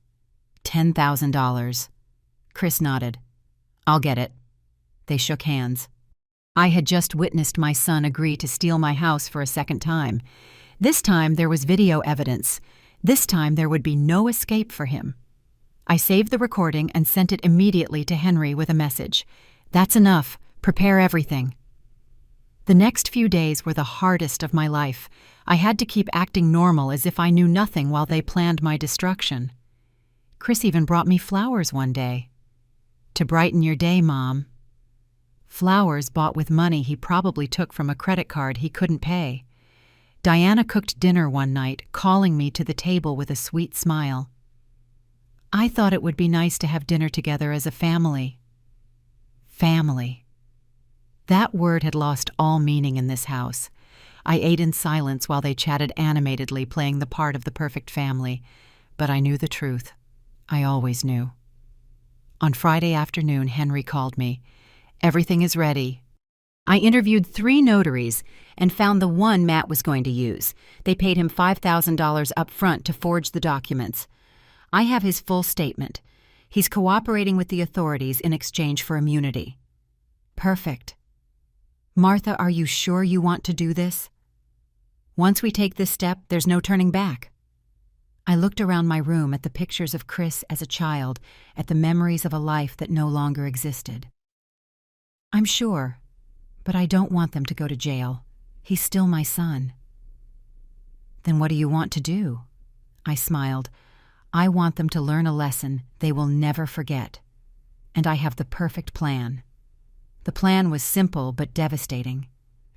Speaker 1: $10,000. Chris nodded. "I'll get it." They shook hands. I had just witnessed my son agree to steal my house for a second time. This time there was video evidence. This time there would be no escape for him. I saved the recording and sent it immediately to Henry with a message. "That's enough. Prepare everything." The next few days were the hardest of my life. I had to keep acting normal as if I knew nothing while they planned my destruction. Chris even brought me flowers one day. "To brighten your day, Mom." Flowers bought with money he probably took from a credit card he couldn't pay. Diana cooked dinner one night, calling me to the table with a sweet smile. I thought it would be nice to have dinner together as a family. Family. That word had lost all meaning in this house. I ate in silence while they chatted animatedly, playing the part of the perfect family. But I knew the truth. I always knew. On Friday afternoon, Henry called me. "Everything is ready." I interviewed 3 notaries and found the one Matt was going to use. They paid him $5,000 up front to forge the documents. I have his full statement. He's cooperating with the authorities in exchange for immunity. Perfect. "Martha, are you sure you want to do this?" "Once we take this step, there's no turning back." I looked around my room at the pictures of Chris as a child, at the memories of a life that no longer existed. "I'm sure, but I don't want them to go to jail. He's still my son." "Then what do you want to do?" I smiled. "I want them to learn a lesson they will never forget. And I have the perfect plan." The plan was simple but devastating.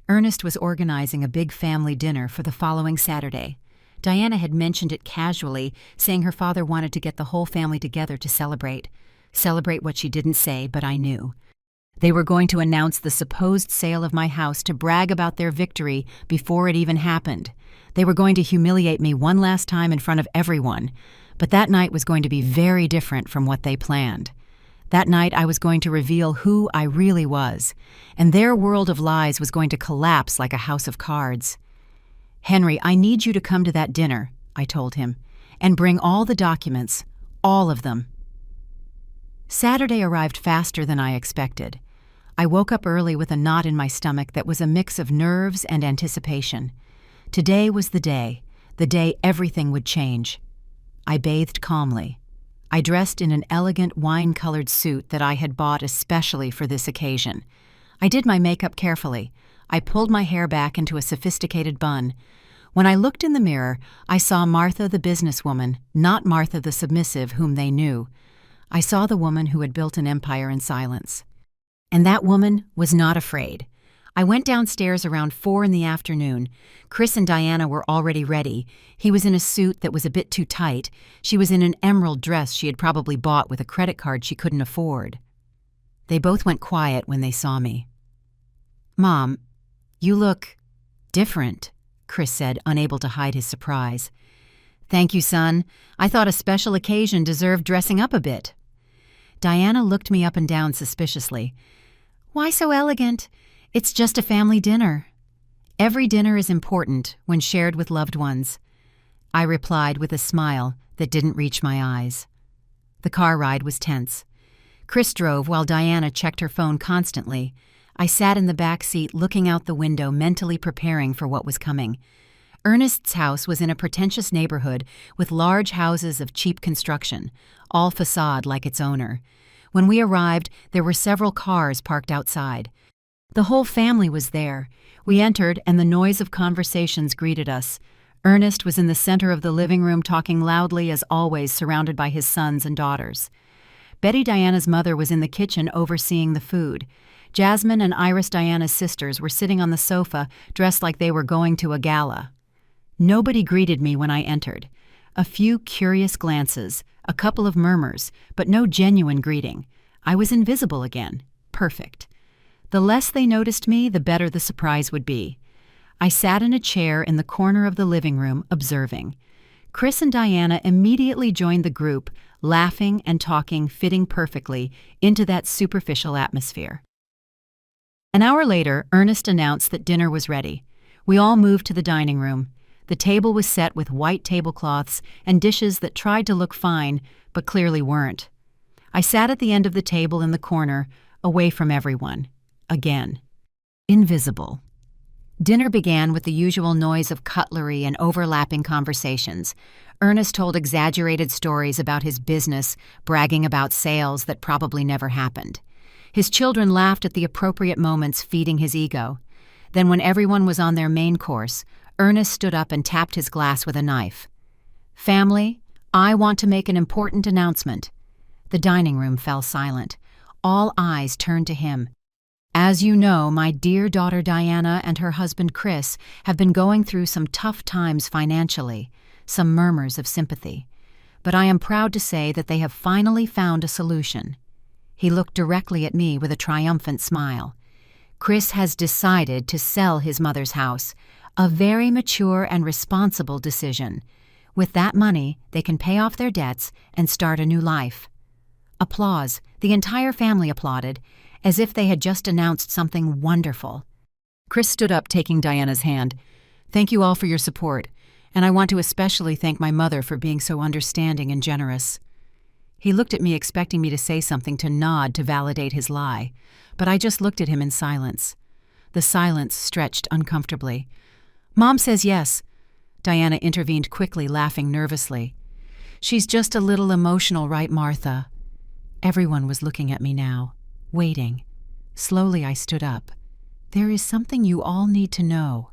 Speaker 1: Ernest was organizing a big family dinner for the following Saturday. Diana had mentioned it casually, saying her father wanted to get the whole family together to celebrate. Celebrate what she didn't say, but I knew. They were going to announce the supposed sale of my house to brag about their victory before it even happened. They were going to humiliate me one last time in front of everyone. But that night was going to be very different from what they planned. That night I was going to reveal who I really was, and their world of lies was going to collapse like a house of cards. "Henry, I need you to come to that dinner," I told him, "and bring all the documents, all of them." Saturday arrived faster than I expected. I woke up early with a knot in my stomach that was a mix of nerves and anticipation. Today was the day everything would change. I bathed calmly. I dressed in an elegant wine-colored suit that I had bought especially for this occasion. I did my makeup carefully. I pulled my hair back into a sophisticated bun. When I looked in the mirror, I saw Martha the businesswoman, not Martha the submissive whom they knew. I saw the woman who had built an empire in silence. And that woman was not afraid. I went downstairs around 4 in the afternoon. Chris and Diana were already ready. He was in a suit that was a bit too tight. She was in an emerald dress she had probably bought with a credit card she couldn't afford. They both went quiet when they saw me. "Mom, you look different," Chris said, unable to hide his surprise. "Thank you, son. I thought a special occasion deserved dressing up a bit." Diana looked me up and down suspiciously. "Why so elegant? It's just a family dinner." "Every dinner is important when shared with loved ones," I replied with a smile that didn't reach my eyes. The car ride was tense. Chris drove while Diana checked her phone constantly. I sat in the back seat looking out the window, mentally preparing for what was coming. Ernest's house was in a pretentious neighborhood with large houses of cheap construction, all facade like its owner. When we arrived, there were several cars parked outside. The whole family was there. We entered, and the noise of conversations greeted us. Ernest was in the center of the living room, talking loudly as always, surrounded by his sons and daughters. Betty Diana's mother was in the kitchen overseeing the food. Jasmine and Iris Diana's sisters were sitting on the sofa, dressed like they were going to a gala. Nobody greeted me when I entered. A few curious glances, a couple of murmurs, but no genuine greeting. I was invisible again. Perfect. The less they noticed me, the better the surprise would be. I sat in a chair in the corner of the living room, observing. Chris and Diana immediately joined the group, laughing and talking, fitting perfectly into that superficial atmosphere. An hour later, Ernest announced that dinner was ready. We all moved to the dining room. The table was set with white tablecloths and dishes that tried to look fine, but clearly weren't. I sat at the end of the table in the corner, away from everyone. Again. Invisible. Dinner began with the usual noise of cutlery and overlapping conversations. Ernest told exaggerated stories about his business, bragging about sales that probably never happened. His children laughed at the appropriate moments, feeding his ego. Then when everyone was on their main course, Ernest stood up and tapped his glass with a knife. "Family, I want to make an important announcement." The dining room fell silent. All eyes turned to him. "As you know, my dear daughter Diana and her husband Chris have been going through some tough times financially," some murmurs of sympathy. "But I am proud to say that they have finally found a solution." He looked directly at me with a triumphant smile. "Chris has decided to sell his mother's house, a very mature and responsible decision. With that money, they can pay off their debts and start a new life." Applause. The entire family applauded, as if they had just announced something wonderful. Chris stood up, taking Diana's hand. "Thank you all for your support, and I want to especially thank my mother for being so understanding and generous." He looked at me, expecting me to say something, to nod to validate his lie, but I just looked at him in silence. The silence stretched uncomfortably. "Mom says yes," Diana intervened quickly, laughing nervously. "She's just a little emotional, right, Martha?" Everyone was looking at me now. Waiting. Slowly I stood up. "There is something you all need to know,"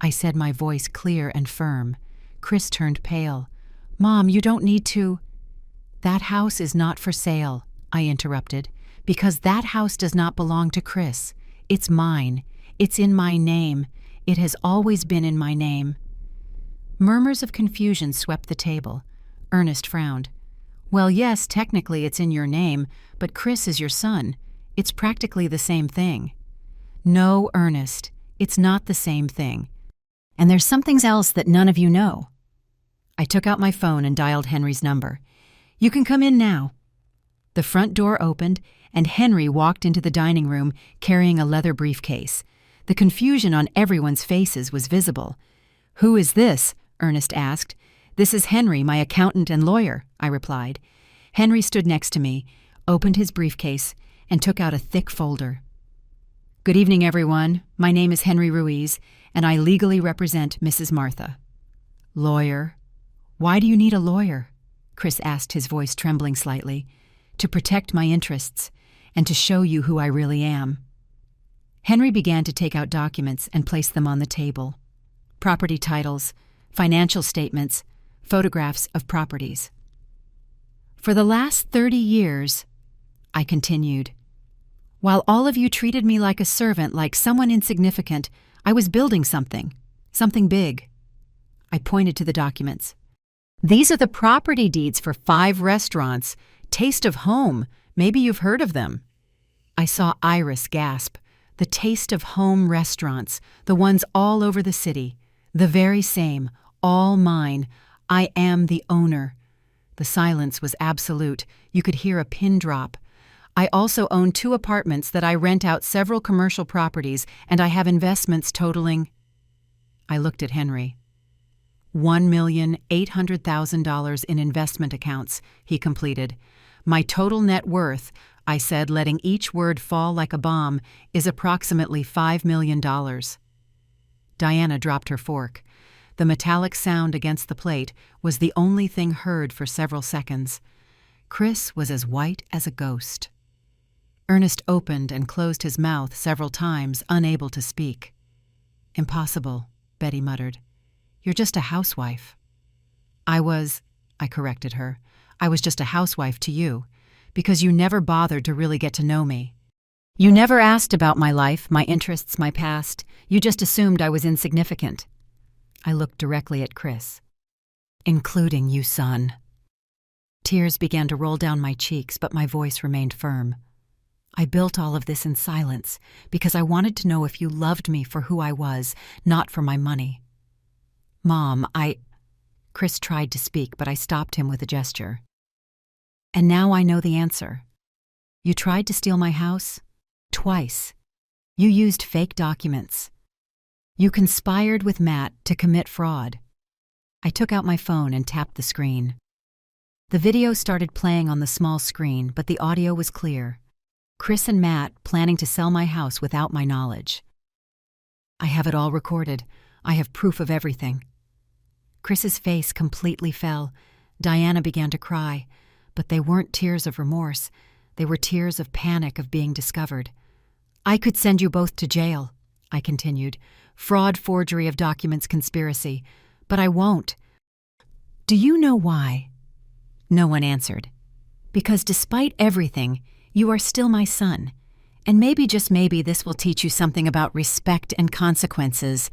Speaker 1: I said, my voice clear and firm. Chris turned pale. "Mom, you don't need to—" "That house is not for sale," I interrupted, "because that house does not belong to Chris. It's mine. It's in my name. It has always been in my name." Murmurs of confusion swept the table. Ernest frowned. "Well, yes, technically it's in your name, but Chris is your son. It's practically the same thing." "No, Ernest, it's not the same thing. And there's something else that none of you know." I took out my phone and dialed Henry's number. "You can come in now." The front door opened, and Henry walked into the dining room carrying a leather briefcase. The confusion on everyone's faces was visible. "Who is this?" Ernest asked. "This is Henry, my accountant and lawyer," I replied. Henry stood next to me, opened his briefcase, and took out a thick folder. "Good evening, everyone. My name is Henry Ruiz, and I legally represent Mrs. Martha." "Lawyer? Why do you need a lawyer?" Chris asked, his voice trembling slightly. "To protect my interests, and to show you who I really am." Henry began to take out documents and place them on the table. Property titles, financial statements, photographs of properties. "For the last 30 years, I continued, while all of you treated me like a servant, like someone insignificant, I was building something big." I pointed to the documents. "These are the property deeds for 5 restaurants, Taste of Home. Maybe you've heard of them." I saw Iris gasp. The Taste of Home restaurants, the ones all over the city. The very same, all mine. I am the owner. The silence was absolute. You could hear a pin drop. "I also own 2 apartments that I rent out, several commercial properties, and I have investments totaling—" I looked at Henry. $1,800,000 in investment accounts, he completed. "My total net worth," I said, letting each word fall like a bomb, "is approximately $5 million. Diana dropped her fork. The metallic sound against the plate was the only thing heard for several seconds. Chris was as white as a ghost. Ernest opened and closed his mouth several times, unable to speak. "Impossible," Betty muttered. "You're just a housewife." I corrected her. "I was just a housewife to you. because you never bothered to really get to know me. You never asked about my life, my interests, my past. You just assumed I was insignificant. I looked directly at Chris. Including you, son. Tears began to roll down my cheeks, but my voice remained firm. I built all of this in silence because I wanted to know if you loved me for who I was, not for my money. Mom, Chris tried to speak, but I stopped him with a gesture. And now I know the answer. You tried to steal my house? Twice. You used fake documents. You conspired with Matt to commit fraud. I took out my phone and tapped the screen. The video started playing on the small screen, but the audio was clear. Chris and Matt planning to sell my house without my knowledge. I have it all recorded. I have proof of everything. Chris's face completely fell. Diana began to cry, but they weren't tears of remorse. They were tears of panic of being discovered. I could send you both to jail, I continued. Fraud, forgery of documents, conspiracy. But I won't. Do you know why? No one answered. Because despite everything, you are still my son. And maybe, just maybe, this will teach you something about respect and consequences.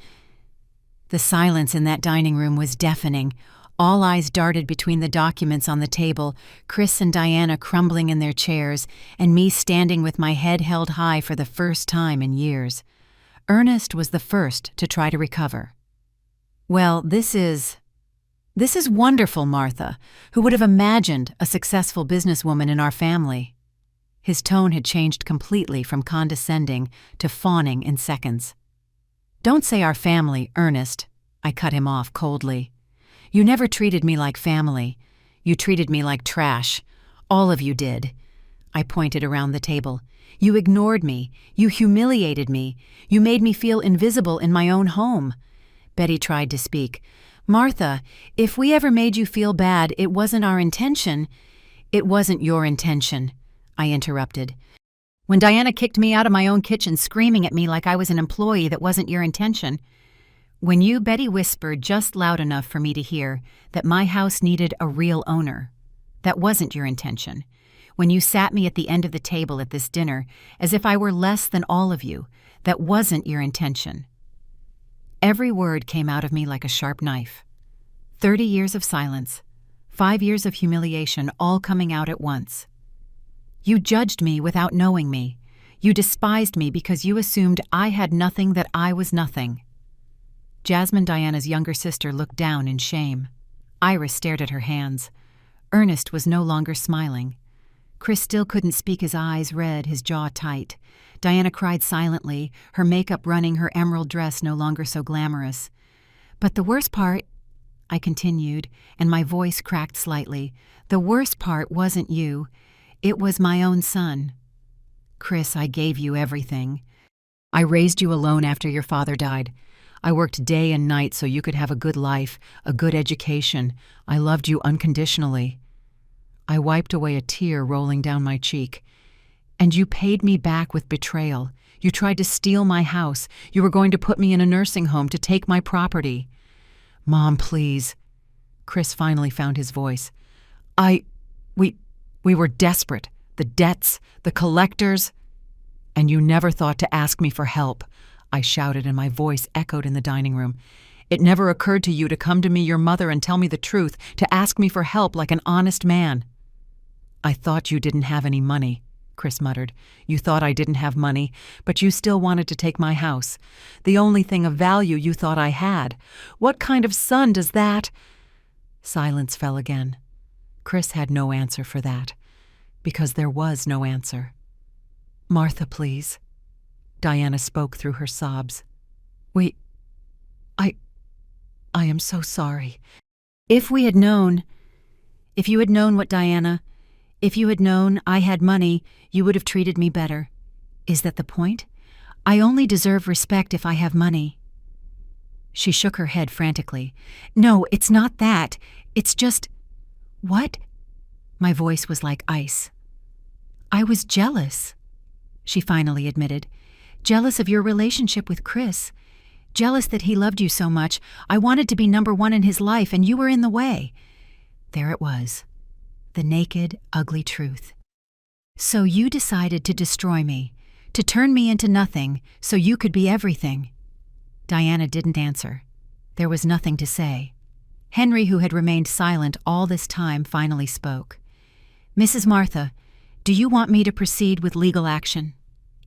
Speaker 1: The silence in that dining room was deafening. All eyes darted between the documents on the table, Chris and Diana crumbling in their chairs, and me standing with my head held high for the first time in years. Ernest was the first to try to recover. Well, this is wonderful, Martha. Who would have imagined a successful businesswoman in our family? His tone had changed completely from condescending to fawning in seconds. Don't say our family, Ernest. I cut him off coldly. You never treated me like family. You treated me like trash. All of you did. I pointed around the table. You ignored me. You humiliated me. You made me feel invisible in my own home. Betty tried to speak. Martha, if we ever made you feel bad, it wasn't our intention. It wasn't your intention, I interrupted. When Diana kicked me out of my own kitchen screaming at me like I was an employee, that wasn't your intention. When you, Betty, whispered just loud enough for me to hear that my house needed a real owner, that wasn't your intention. When you sat me at the end of the table at this dinner as if I were less than all of you, that wasn't your intention. Every word came out of me like a sharp knife. 30 years of silence, 5 years of humiliation, all coming out at once. You judged me without knowing me. You despised me because you assumed I had nothing, that I was nothing. Jasmine, Diana's younger sister, looked down in shame. Iris stared at her hands. Ernest was no longer smiling. Chris still couldn't speak, his eyes red, his jaw tight. Diana cried silently, her makeup running, her emerald dress no longer so glamorous. But the worst part, I continued, and my voice cracked slightly, the worst part wasn't you. It was my own son. Chris, I gave you everything. I raised you alone after your father died. I worked day and night so you could have a good life, a good education. I loved you unconditionally. I wiped away a tear rolling down my cheek. And you paid me back with betrayal. You tried to steal my house. You were going to put me in a nursing home to take my property. Mom, please. Chris finally found his voice. We were desperate. The debts, the collectors. And you never thought to ask me for help, I shouted, and my voice echoed in the dining room. It never occurred to you to come to me, your mother, and tell me the truth, to ask me for help like an honest man. I thought you didn't have any money, Chris muttered. You thought I didn't have money, but you still wanted to take my house. The only thing of value you thought I had. What kind of son does that? Silence fell again. Chris had no answer for that, because there was no answer. Martha, please. Diana spoke through her sobs. I am so sorry. If you had known what Diana, if you had known I had money, you would have treated me better. Is that the point? I only deserve respect if I have money. She shook her head frantically. No, it's not that. It's just... What? My voice was like ice. I was jealous, she finally admitted. Jealous of your relationship with Chris. Jealous that he loved you so much. I wanted to be number one in his life, and you were in the way. There it was. The naked, ugly truth. So you decided to destroy me, to turn me into nothing so you could be everything. Diana didn't answer. There was nothing to say. Henry, who had remained silent all this time, finally spoke. Mrs. Martha, do you want me to proceed with legal action?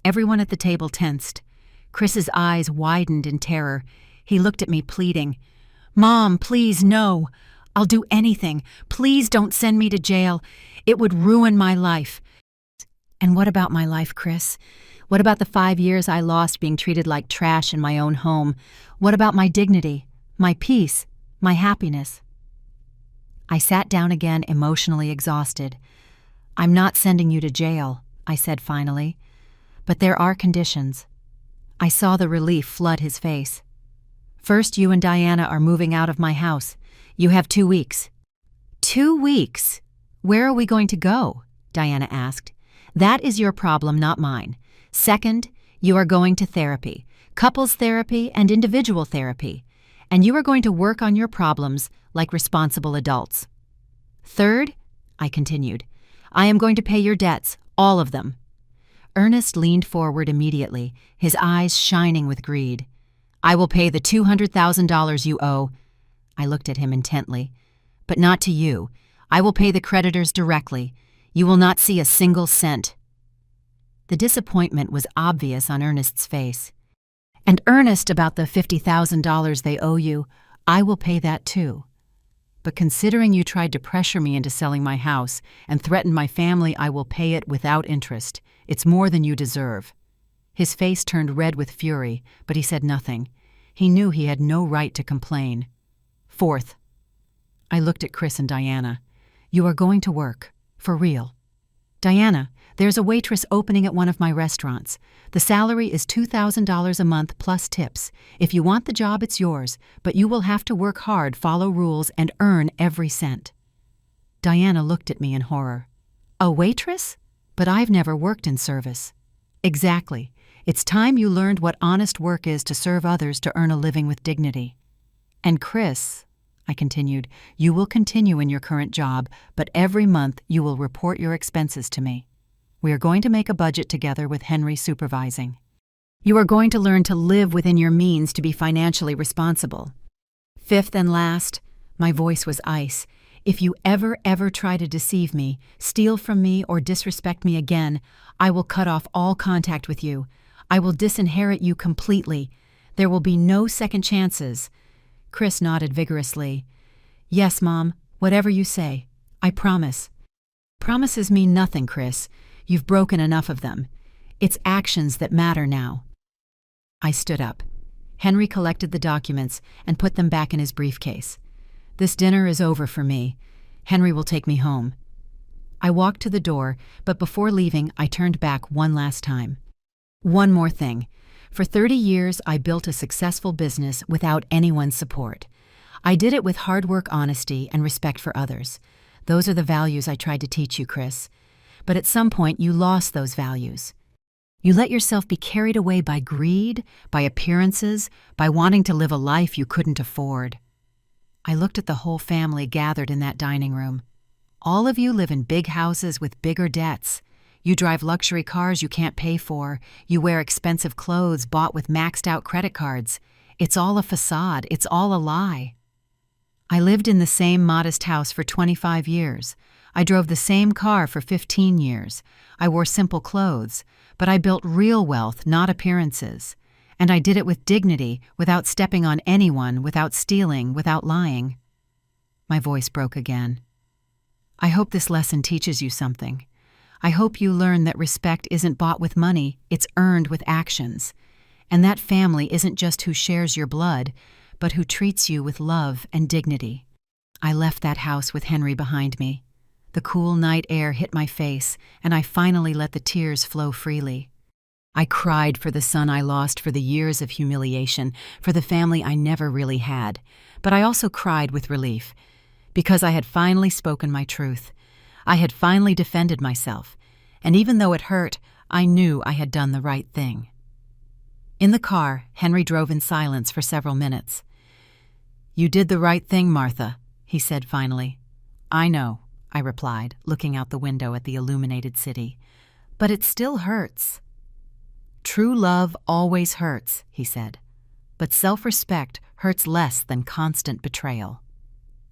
Speaker 1: Everyone at the table tensed. Chris's eyes widened in terror. He looked at me pleading. Mom, please, no. I'll do anything. Please don't send me to jail. It would ruin my life. And what about my life, Chris? What about the 5 years I lost being treated like trash in my own home? What about my dignity, my peace, my happiness? I sat down again, emotionally exhausted. I'm not sending you to jail, I said finally. But there are conditions. I saw the relief flood his face. First, you and Diana are moving out of my house. You have 2 weeks. 2 weeks? Where are we going to go? Diana asked. That is your problem, not mine. Second, you are going to therapy, couples therapy and individual therapy, and you are going to work on your problems like responsible adults. Third, I continued, I am going to pay your debts, all of them. Ernest leaned forward immediately, his eyes shining with greed. I will pay the $200,000 you owe. I looked at him intently. But not to you. I will pay the creditors directly. You will not see a single cent. The disappointment was obvious on Ernest's face. And Ernest, about the $50,000 they owe you, I will pay that too. But considering you tried to pressure me into selling my house and threatened my family, I will pay it without interest. It's more than you deserve. His face turned red with fury, but he said nothing. He knew he had no right to complain. Fourth, I looked at Chris and Diana. You are going to work. For real. Diana, there's a waitress opening at one of my restaurants. The salary is $2,000 a month plus tips. If you want the job, it's yours, but you will have to work hard, follow rules, and earn every cent. Diana looked at me in horror. A waitress? But I've never worked in service. Exactly. It's time you learned what honest work is to serve others to earn a living with dignity. And Chris, I continued, you will continue in your current job, but every month you will report your expenses to me. We are going to make a budget together with Henry supervising. You are going to learn to live within your means to be financially responsible. Fifth and last, my voice was ice. If you ever try to deceive me, steal from me, or disrespect me again, I will cut off all contact with you. I will disinherit you completely. There will be no second chances. Chris nodded vigorously. Yes, Mom, whatever you say. I promise. Promises mean nothing, Chris. You've broken enough of them. It's actions that matter now. I stood up. Henry collected the documents and put them back in his briefcase. This dinner is over for me. Henry will take me home. I walked to the door, but before leaving, I turned back one last time. One more thing. For 30 years, I built a successful business without anyone's support. I did it with hard work, honesty, and respect for others. Those are the values I tried to teach you, Chris. But at some point, you lost those values. You let yourself be carried away by greed, by appearances, by wanting to live a life you couldn't afford. I looked at the whole family gathered in that dining room. All of you live in big houses with bigger debts. You drive luxury cars you can't pay for. You wear expensive clothes bought with maxed-out credit cards. It's all a facade. It's all a lie. I lived in the same modest house for 25 years. I drove the same car for 15 years. I wore simple clothes, but I built real wealth, not appearances. And I did it with dignity, without stepping on anyone, without stealing, without lying. My voice broke again. I hope this lesson teaches you something. I hope you learn that respect isn't bought with money, it's earned with actions. And that family isn't just who shares your blood, but who treats you with love and dignity. I left that house with Henry behind me. The cool night air hit my face, and I finally let the tears flow freely. I cried for the son I lost, for the years of humiliation, for the family I never really had. But I also cried with relief, because I had finally spoken my truth. I had finally defended myself, and even though it hurt, I knew I had done the right thing. In the car, Henry drove in silence for several minutes. "You did the right thing, Martha," he said finally. "I know," I replied, looking out the window at the illuminated city. But it still hurts. True love always hurts, he said. But self-respect hurts less than constant betrayal.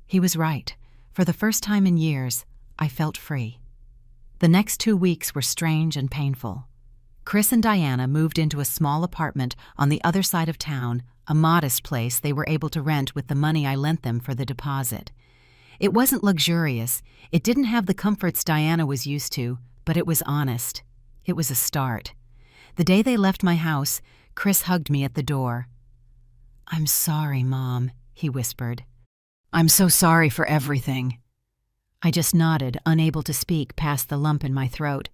Speaker 1: He was right. For the first time in years, I felt free. The next 2 weeks were strange and painful. Chris and Diana moved into a small apartment on the other side of town, a modest place they were able to rent with the money I lent them for the deposit. It wasn't luxurious. It didn't have the comforts Diana was used to, but it was honest. It was a start. The day they left my house, Chris hugged me at the door. "I'm sorry, Mom," he whispered. "I'm so sorry for everything." I just nodded, unable to speak past the lump in my throat.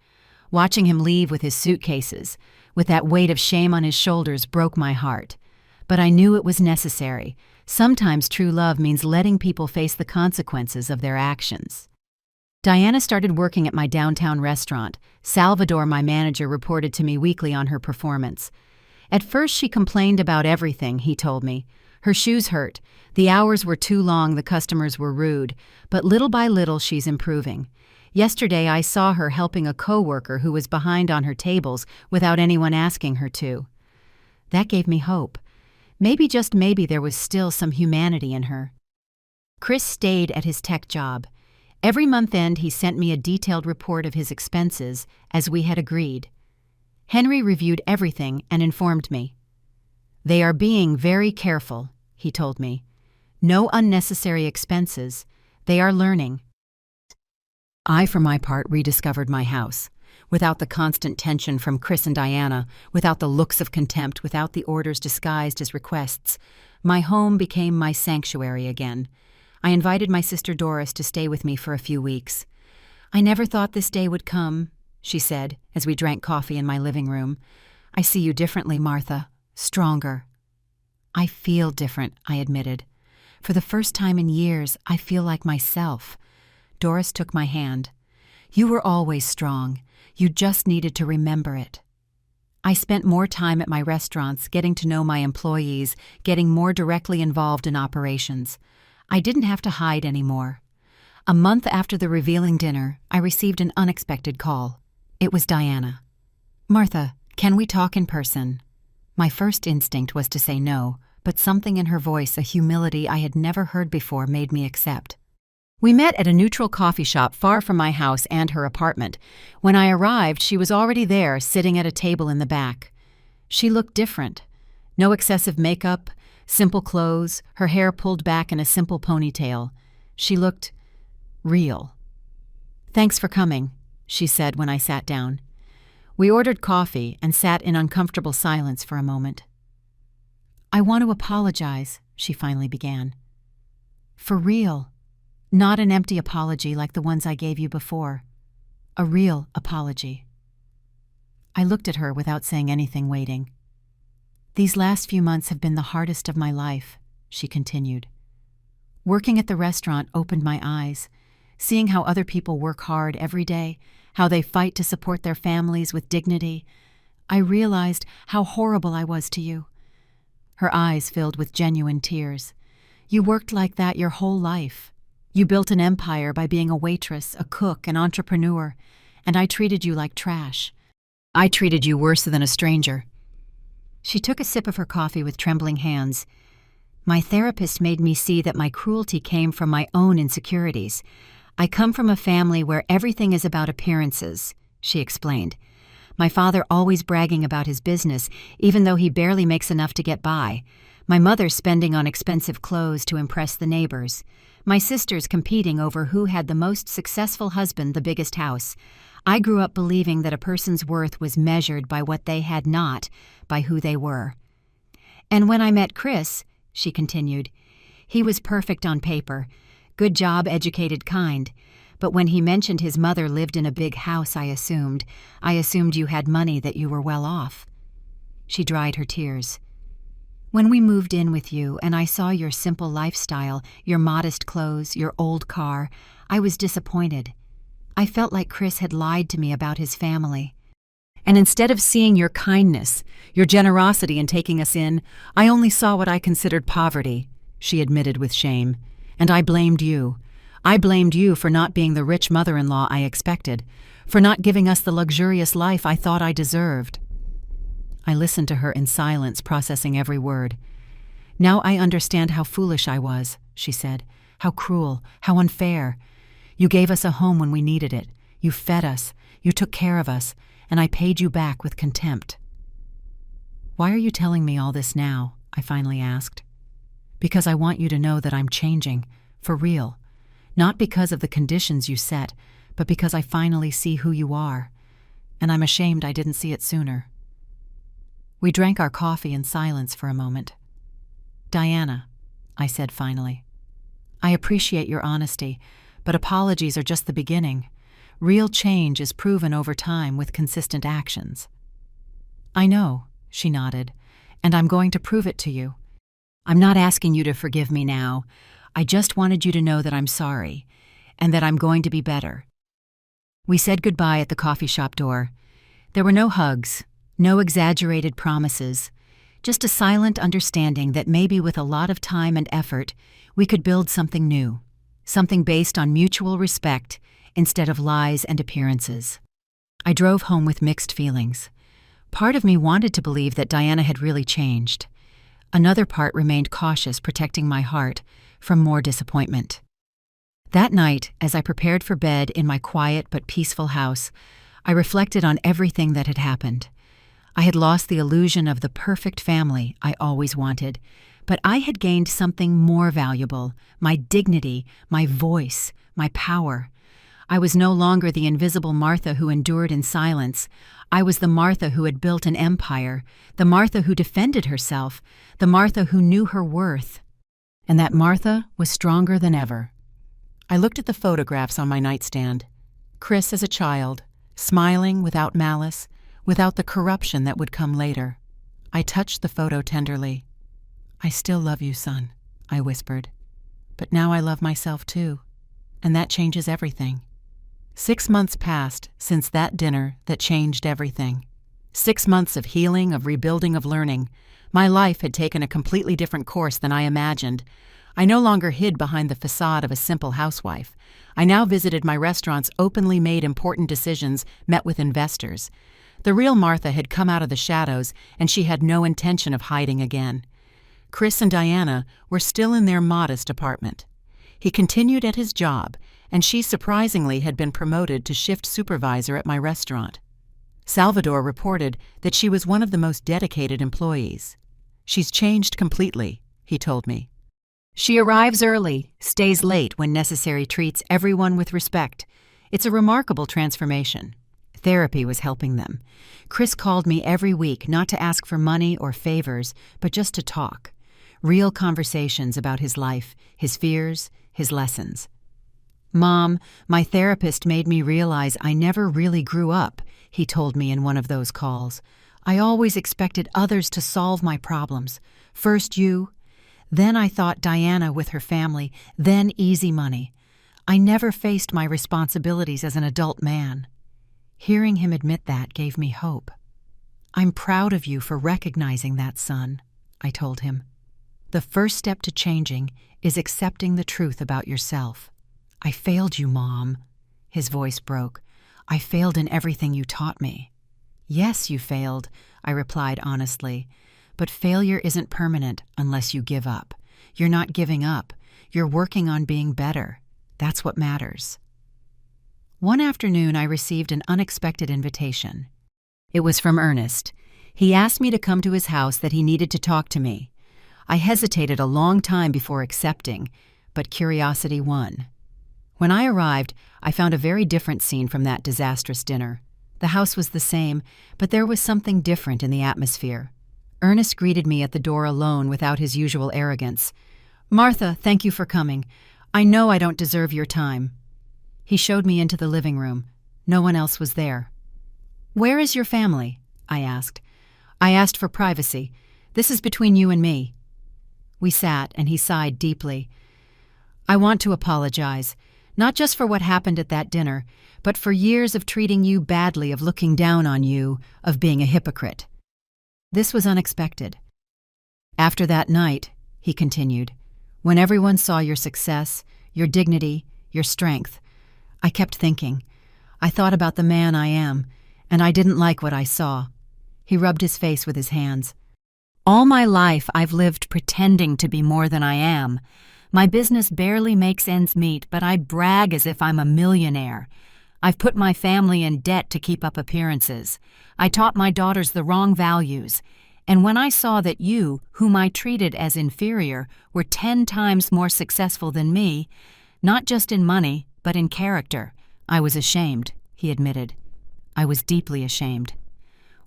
Speaker 1: Watching him leave with his suitcases, with that weight of shame on his shoulders, broke my heart. But I knew it was necessary. Sometimes true love means letting people face the consequences of their actions. Diana started working at my downtown restaurant. Salvador, my manager, reported to me weekly on her performance. At first she complained about everything, he told me. Her shoes hurt, the hours were too long, the customers were rude, but little by little she's improving. Yesterday I saw her helping a coworker who was behind on her tables without anyone asking her to. That gave me hope. Maybe, just maybe, there was still some humanity in her. Chris stayed at his tech job. Every month end he sent me a detailed report of his expenses, as we had agreed. Henry reviewed everything and informed me. "They are being very careful," he told me. "No unnecessary expenses. They are learning." I, for my part, rediscovered my house. Without the constant tension from Chris and Diana, without the looks of contempt, without the orders disguised as requests, my home became my sanctuary again. I invited my sister Doris to stay with me for a few weeks. "I never thought this day would come," she said, as we drank coffee in my living room. "I see you differently, Martha. Stronger." "I feel different," I admitted. "For the first time in years, I feel like myself." Doris took my hand. "You were always strong. You just needed to remember it." I spent more time at my restaurants, getting to know my employees, getting more directly involved in operations. I didn't have to hide anymore. A month after the revealing dinner, I received an unexpected call. It was Diana. "Martha, can we talk in person?" My first instinct was to say no, but something in her voice, a humility I had never heard before, made me accept. We met at a neutral coffee shop far from my house and her apartment. When I arrived, she was already there, sitting at a table in the back. She looked different. No excessive makeup, simple clothes, her hair pulled back in a simple ponytail. She looked real. "Thanks for coming," she said when I sat down. We ordered coffee and sat in uncomfortable silence for a moment. "I want to apologize," she finally began. "For real. Not an empty apology like the ones I gave you before. A real apology." I looked at her without saying anything, waiting. "These last few months have been the hardest of my life," she continued. "Working at the restaurant opened my eyes, seeing how other people work hard every day, how they fight to support their families with dignity. I realized how horrible I was to you." Her eyes filled with genuine tears. "You worked like that your whole life. You built an empire by being a waitress, a cook, an entrepreneur, and I treated you like trash. I treated you worse than a stranger." She took a sip of her coffee with trembling hands. "My therapist made me see that my cruelty came from my own insecurities. I come from a family where everything is about appearances," she explained. "My father always bragging about his business, even though he barely makes enough to get by. My mother spending on expensive clothes to impress the neighbors. My sisters competing over who had the most successful husband, the biggest house. I grew up believing that a person's worth was measured by what they had, not by who they were. And when I met Chris," she continued, "he was perfect on paper, good job, educated, kind. But when he mentioned his mother lived in a big house, I assumed you had money, that you were well off." She dried her tears. "When we moved in with you and I saw your simple lifestyle, your modest clothes, your old car, I was disappointed. I felt like Chris had lied to me about his family. And instead of seeing your kindness, your generosity in taking us in, I only saw what I considered poverty," she admitted with shame. "And I blamed you. I blamed you for not being the rich mother-in-law I expected, for not giving us the luxurious life I thought I deserved. I listened to her in silence, processing every word. Now I understand how foolish I was, she said. How cruel, how unfair. You gave us a home when we needed it. You fed us, you took care of us, and I paid you back with contempt. Why are you telling me all this now? I finally asked. Because I want you to know that I'm changing, for real. Not because of the conditions you set, but because I finally see who you are. And I'm ashamed I didn't see it sooner. We drank our coffee in silence for a moment. Diana, I said finally, I appreciate your honesty, but apologies are just the beginning. Real change is proven over time with consistent actions. I know, she nodded, and I'm going to prove it to you. I'm not asking you to forgive me now. I just wanted you to know that I'm sorry, and that I'm going to be better. We said goodbye at the coffee shop door. There were no hugs, no exaggerated promises, just a silent understanding that maybe with a lot of time and effort, we could build something new, something based on mutual respect instead of lies and appearances. I drove home with mixed feelings. Part of me wanted to believe that Diana had really changed. Another part remained cautious, protecting my heart from more disappointment. That night, as I prepared for bed in my quiet but peaceful house, I reflected on everything that had happened. I had lost the illusion of the perfect family I always wanted, but I had gained something more valuable, my dignity, my voice, my power. I was no longer the invisible Martha who endured in silence. I was the Martha who had built an empire, the Martha who defended herself, the Martha who knew her worth. And that Martha was stronger than ever. I looked at the photographs on my nightstand. Chris as a child, smiling without malice, without the corruption that would come later. I touched the photo tenderly. I still love you, son, I whispered. But now I love myself too, and that changes everything. 6 months passed since that dinner that changed everything. 6 months of healing, of rebuilding, of learning. My life had taken a completely different course than I imagined. I no longer hid behind the facade of a simple housewife. I now visited my restaurants, openly made important decisions, met with investors. The real Martha had come out of the shadows, and she had no intention of hiding again. Chris and Diana were still in their modest apartment. He continued at his job, and she surprisingly had been promoted to shift supervisor at my restaurant. Salvador reported that she was one of the most dedicated employees. She's changed completely, he told me. She arrives early, stays late when necessary, treats everyone with respect. It's a remarkable transformation. Therapy was helping them. Chris called me every week, not to ask for money or favors, but just to talk. Real conversations about his life, his fears, his lessons. Mom, my therapist made me realize I never really grew up, he told me in one of those calls. I always expected others to solve my problems. First you, then I thought Diana with her family, then easy money. I never faced my responsibilities as an adult man. Hearing him admit that gave me hope. I'm proud of you for recognizing that, son, I told him. The first step to changing is accepting the truth about yourself. I failed you, Mom. His voice broke. I failed in everything you taught me. Yes, you failed, I replied honestly. But failure isn't permanent unless you give up. You're not giving up. You're working on being better. That's what matters. One afternoon, I received an unexpected invitation. It was from Ernest. He asked me to come to his house, that he needed to talk to me. I hesitated a long time before accepting, but curiosity won. When I arrived, I found a very different scene from that disastrous dinner. The house was the same, but there was something different in the atmosphere. Ernest greeted me at the door alone without his usual arrogance. Martha, thank you for coming. I know I don't deserve your time. He showed me into the living room. No one else was there. Where is your family? I asked. I asked for privacy. This is between you and me. We sat, and he sighed deeply. I want to apologize, not just for what happened at that dinner, but for years of treating you badly, of looking down on you, of being a hypocrite. This was unexpected. After that night, he continued, when everyone saw your success, your dignity, your strength, I kept thinking, I thought about the man I am, and I didn't like what I saw. He rubbed his face with his hands. All my life I've lived pretending to be more than I am. My business barely makes ends meet, but I brag as if I'm a millionaire. I've put my family in debt to keep up appearances. I taught my daughters the wrong values. And when I saw that you, whom I treated as inferior, were 10 times more successful than me, not just in money, but in character, I was ashamed, he admitted. I was deeply ashamed.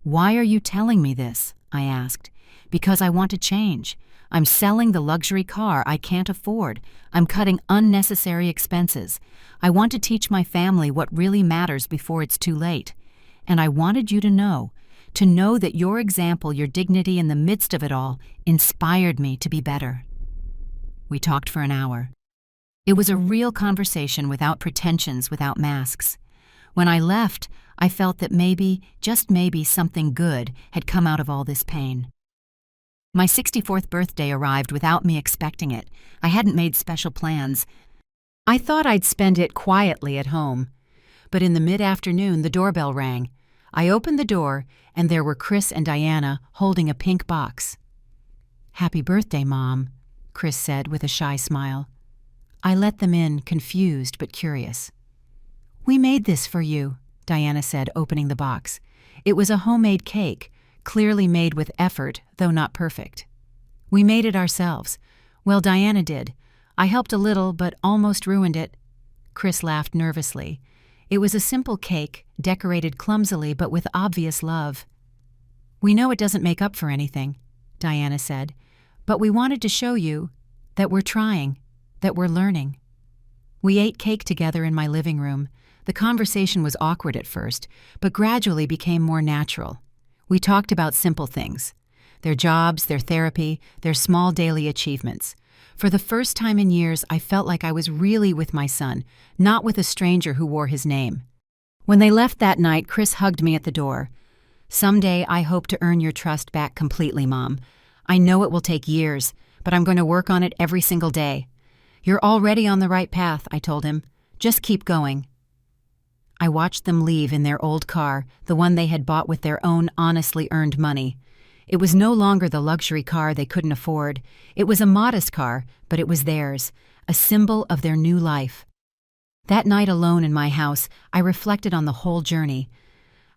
Speaker 1: Why are you telling me this? I asked. Because I want to change. I'm selling the luxury car I can't afford. I'm cutting unnecessary expenses. I want to teach my family what really matters before it's too late. And I wanted you to know that your example, your dignity in the midst of it all, inspired me to be better. We talked for an hour. It was a real conversation without pretensions, without masks. When I left, I felt that maybe, just maybe, something good had come out of all this pain. My 64th birthday arrived without me expecting it. I hadn't made special plans. I thought I'd spend it quietly at home. But in the mid-afternoon, the doorbell rang. I opened the door, and there were Chris and Diana holding a pink box. "Happy birthday, Mom," Chris said with a shy smile. I let them in, confused but curious. "We made this for you," Diana said, opening the box. It was a homemade cake, clearly made with effort, though not perfect. "We made it ourselves." "Well, Diana did. I helped a little, but almost ruined it." Chris laughed nervously. It was a simple cake, decorated clumsily but with obvious love. "We know it doesn't make up for anything," Diana said, "but we wanted to show you that we're trying, that we're learning." We ate cake together in my living room. The conversation was awkward at first, but gradually became more natural. We talked about simple things, their jobs, their therapy, their small daily achievements. For the first time in years, I felt like I was really with my son, not with a stranger who wore his name. When they left that night, Chris hugged me at the door. "Someday I hope to earn your trust back completely, Mom. I know it will take years, but I'm going to work on it every single day." "You're already on the right path," I told him. "Just keep going." I watched them leave in their old car, the one they had bought with their own honestly earned money. It was no longer the luxury car they couldn't afford. It was a modest car, but it was theirs, a symbol of their new life. That night alone in my house, I reflected on the whole journey.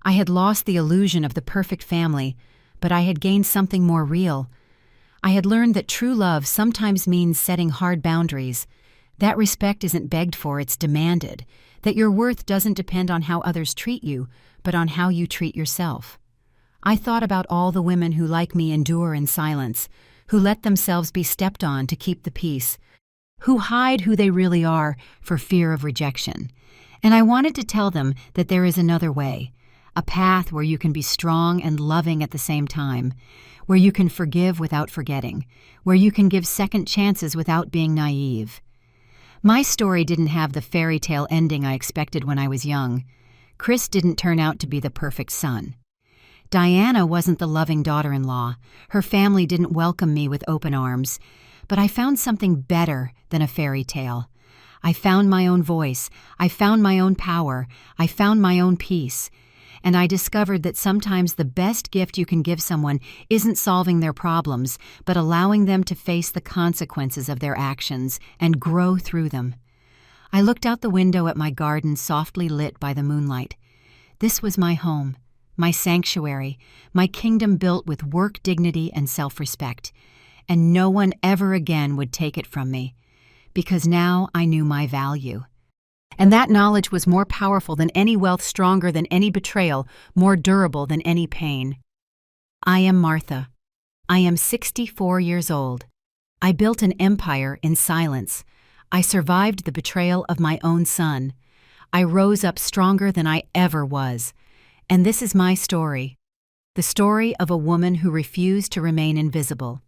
Speaker 1: I had lost the illusion of the perfect family, but I had gained something more real. I had learned that true love sometimes means setting hard boundaries. That respect isn't begged for, it's demanded. That your worth doesn't depend on how others treat you, but on how you treat yourself. I thought about all the women who, like me, endure in silence, who let themselves be stepped on to keep the peace, who hide who they really are for fear of rejection. And I wanted to tell them that there is another way, a path where you can be strong and loving at the same time, where you can forgive without forgetting, where you can give second chances without being naive. My story didn't have the fairy tale ending I expected when I was young. Chris didn't turn out to be the perfect son. Diana wasn't the loving daughter-in-law. Her family didn't welcome me with open arms. But I found something better than a fairy tale. I found my own voice. I found my own power. I found my own peace. And I discovered that sometimes the best gift you can give someone isn't solving their problems, but allowing them to face the consequences of their actions and grow through them. I looked out the window at my garden softly lit by the moonlight. This was my home, my sanctuary, my kingdom built with work, dignity, and self-respect. And no one ever again would take it from me, because now I knew my value. And that knowledge was more powerful than any wealth, stronger than any betrayal, more durable than any pain. I am Martha. I am 64 years old. I built an empire in silence. I survived the betrayal of my own son. I rose up stronger than I ever was. And this is my story. The story of a woman who refused to remain invisible,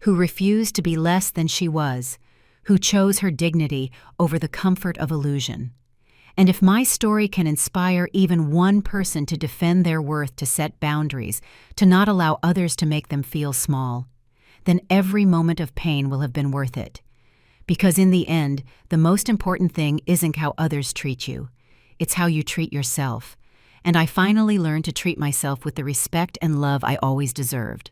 Speaker 1: who refused to be less than she was, who chose her dignity over the comfort of illusion. And if my story can inspire even one person to defend their worth, to set boundaries, to not allow others to make them feel small, then every moment of pain will have been worth it. Because in the end, the most important thing isn't how others treat you. It's how you treat yourself. And I finally learned to treat myself with the respect and love I always deserved.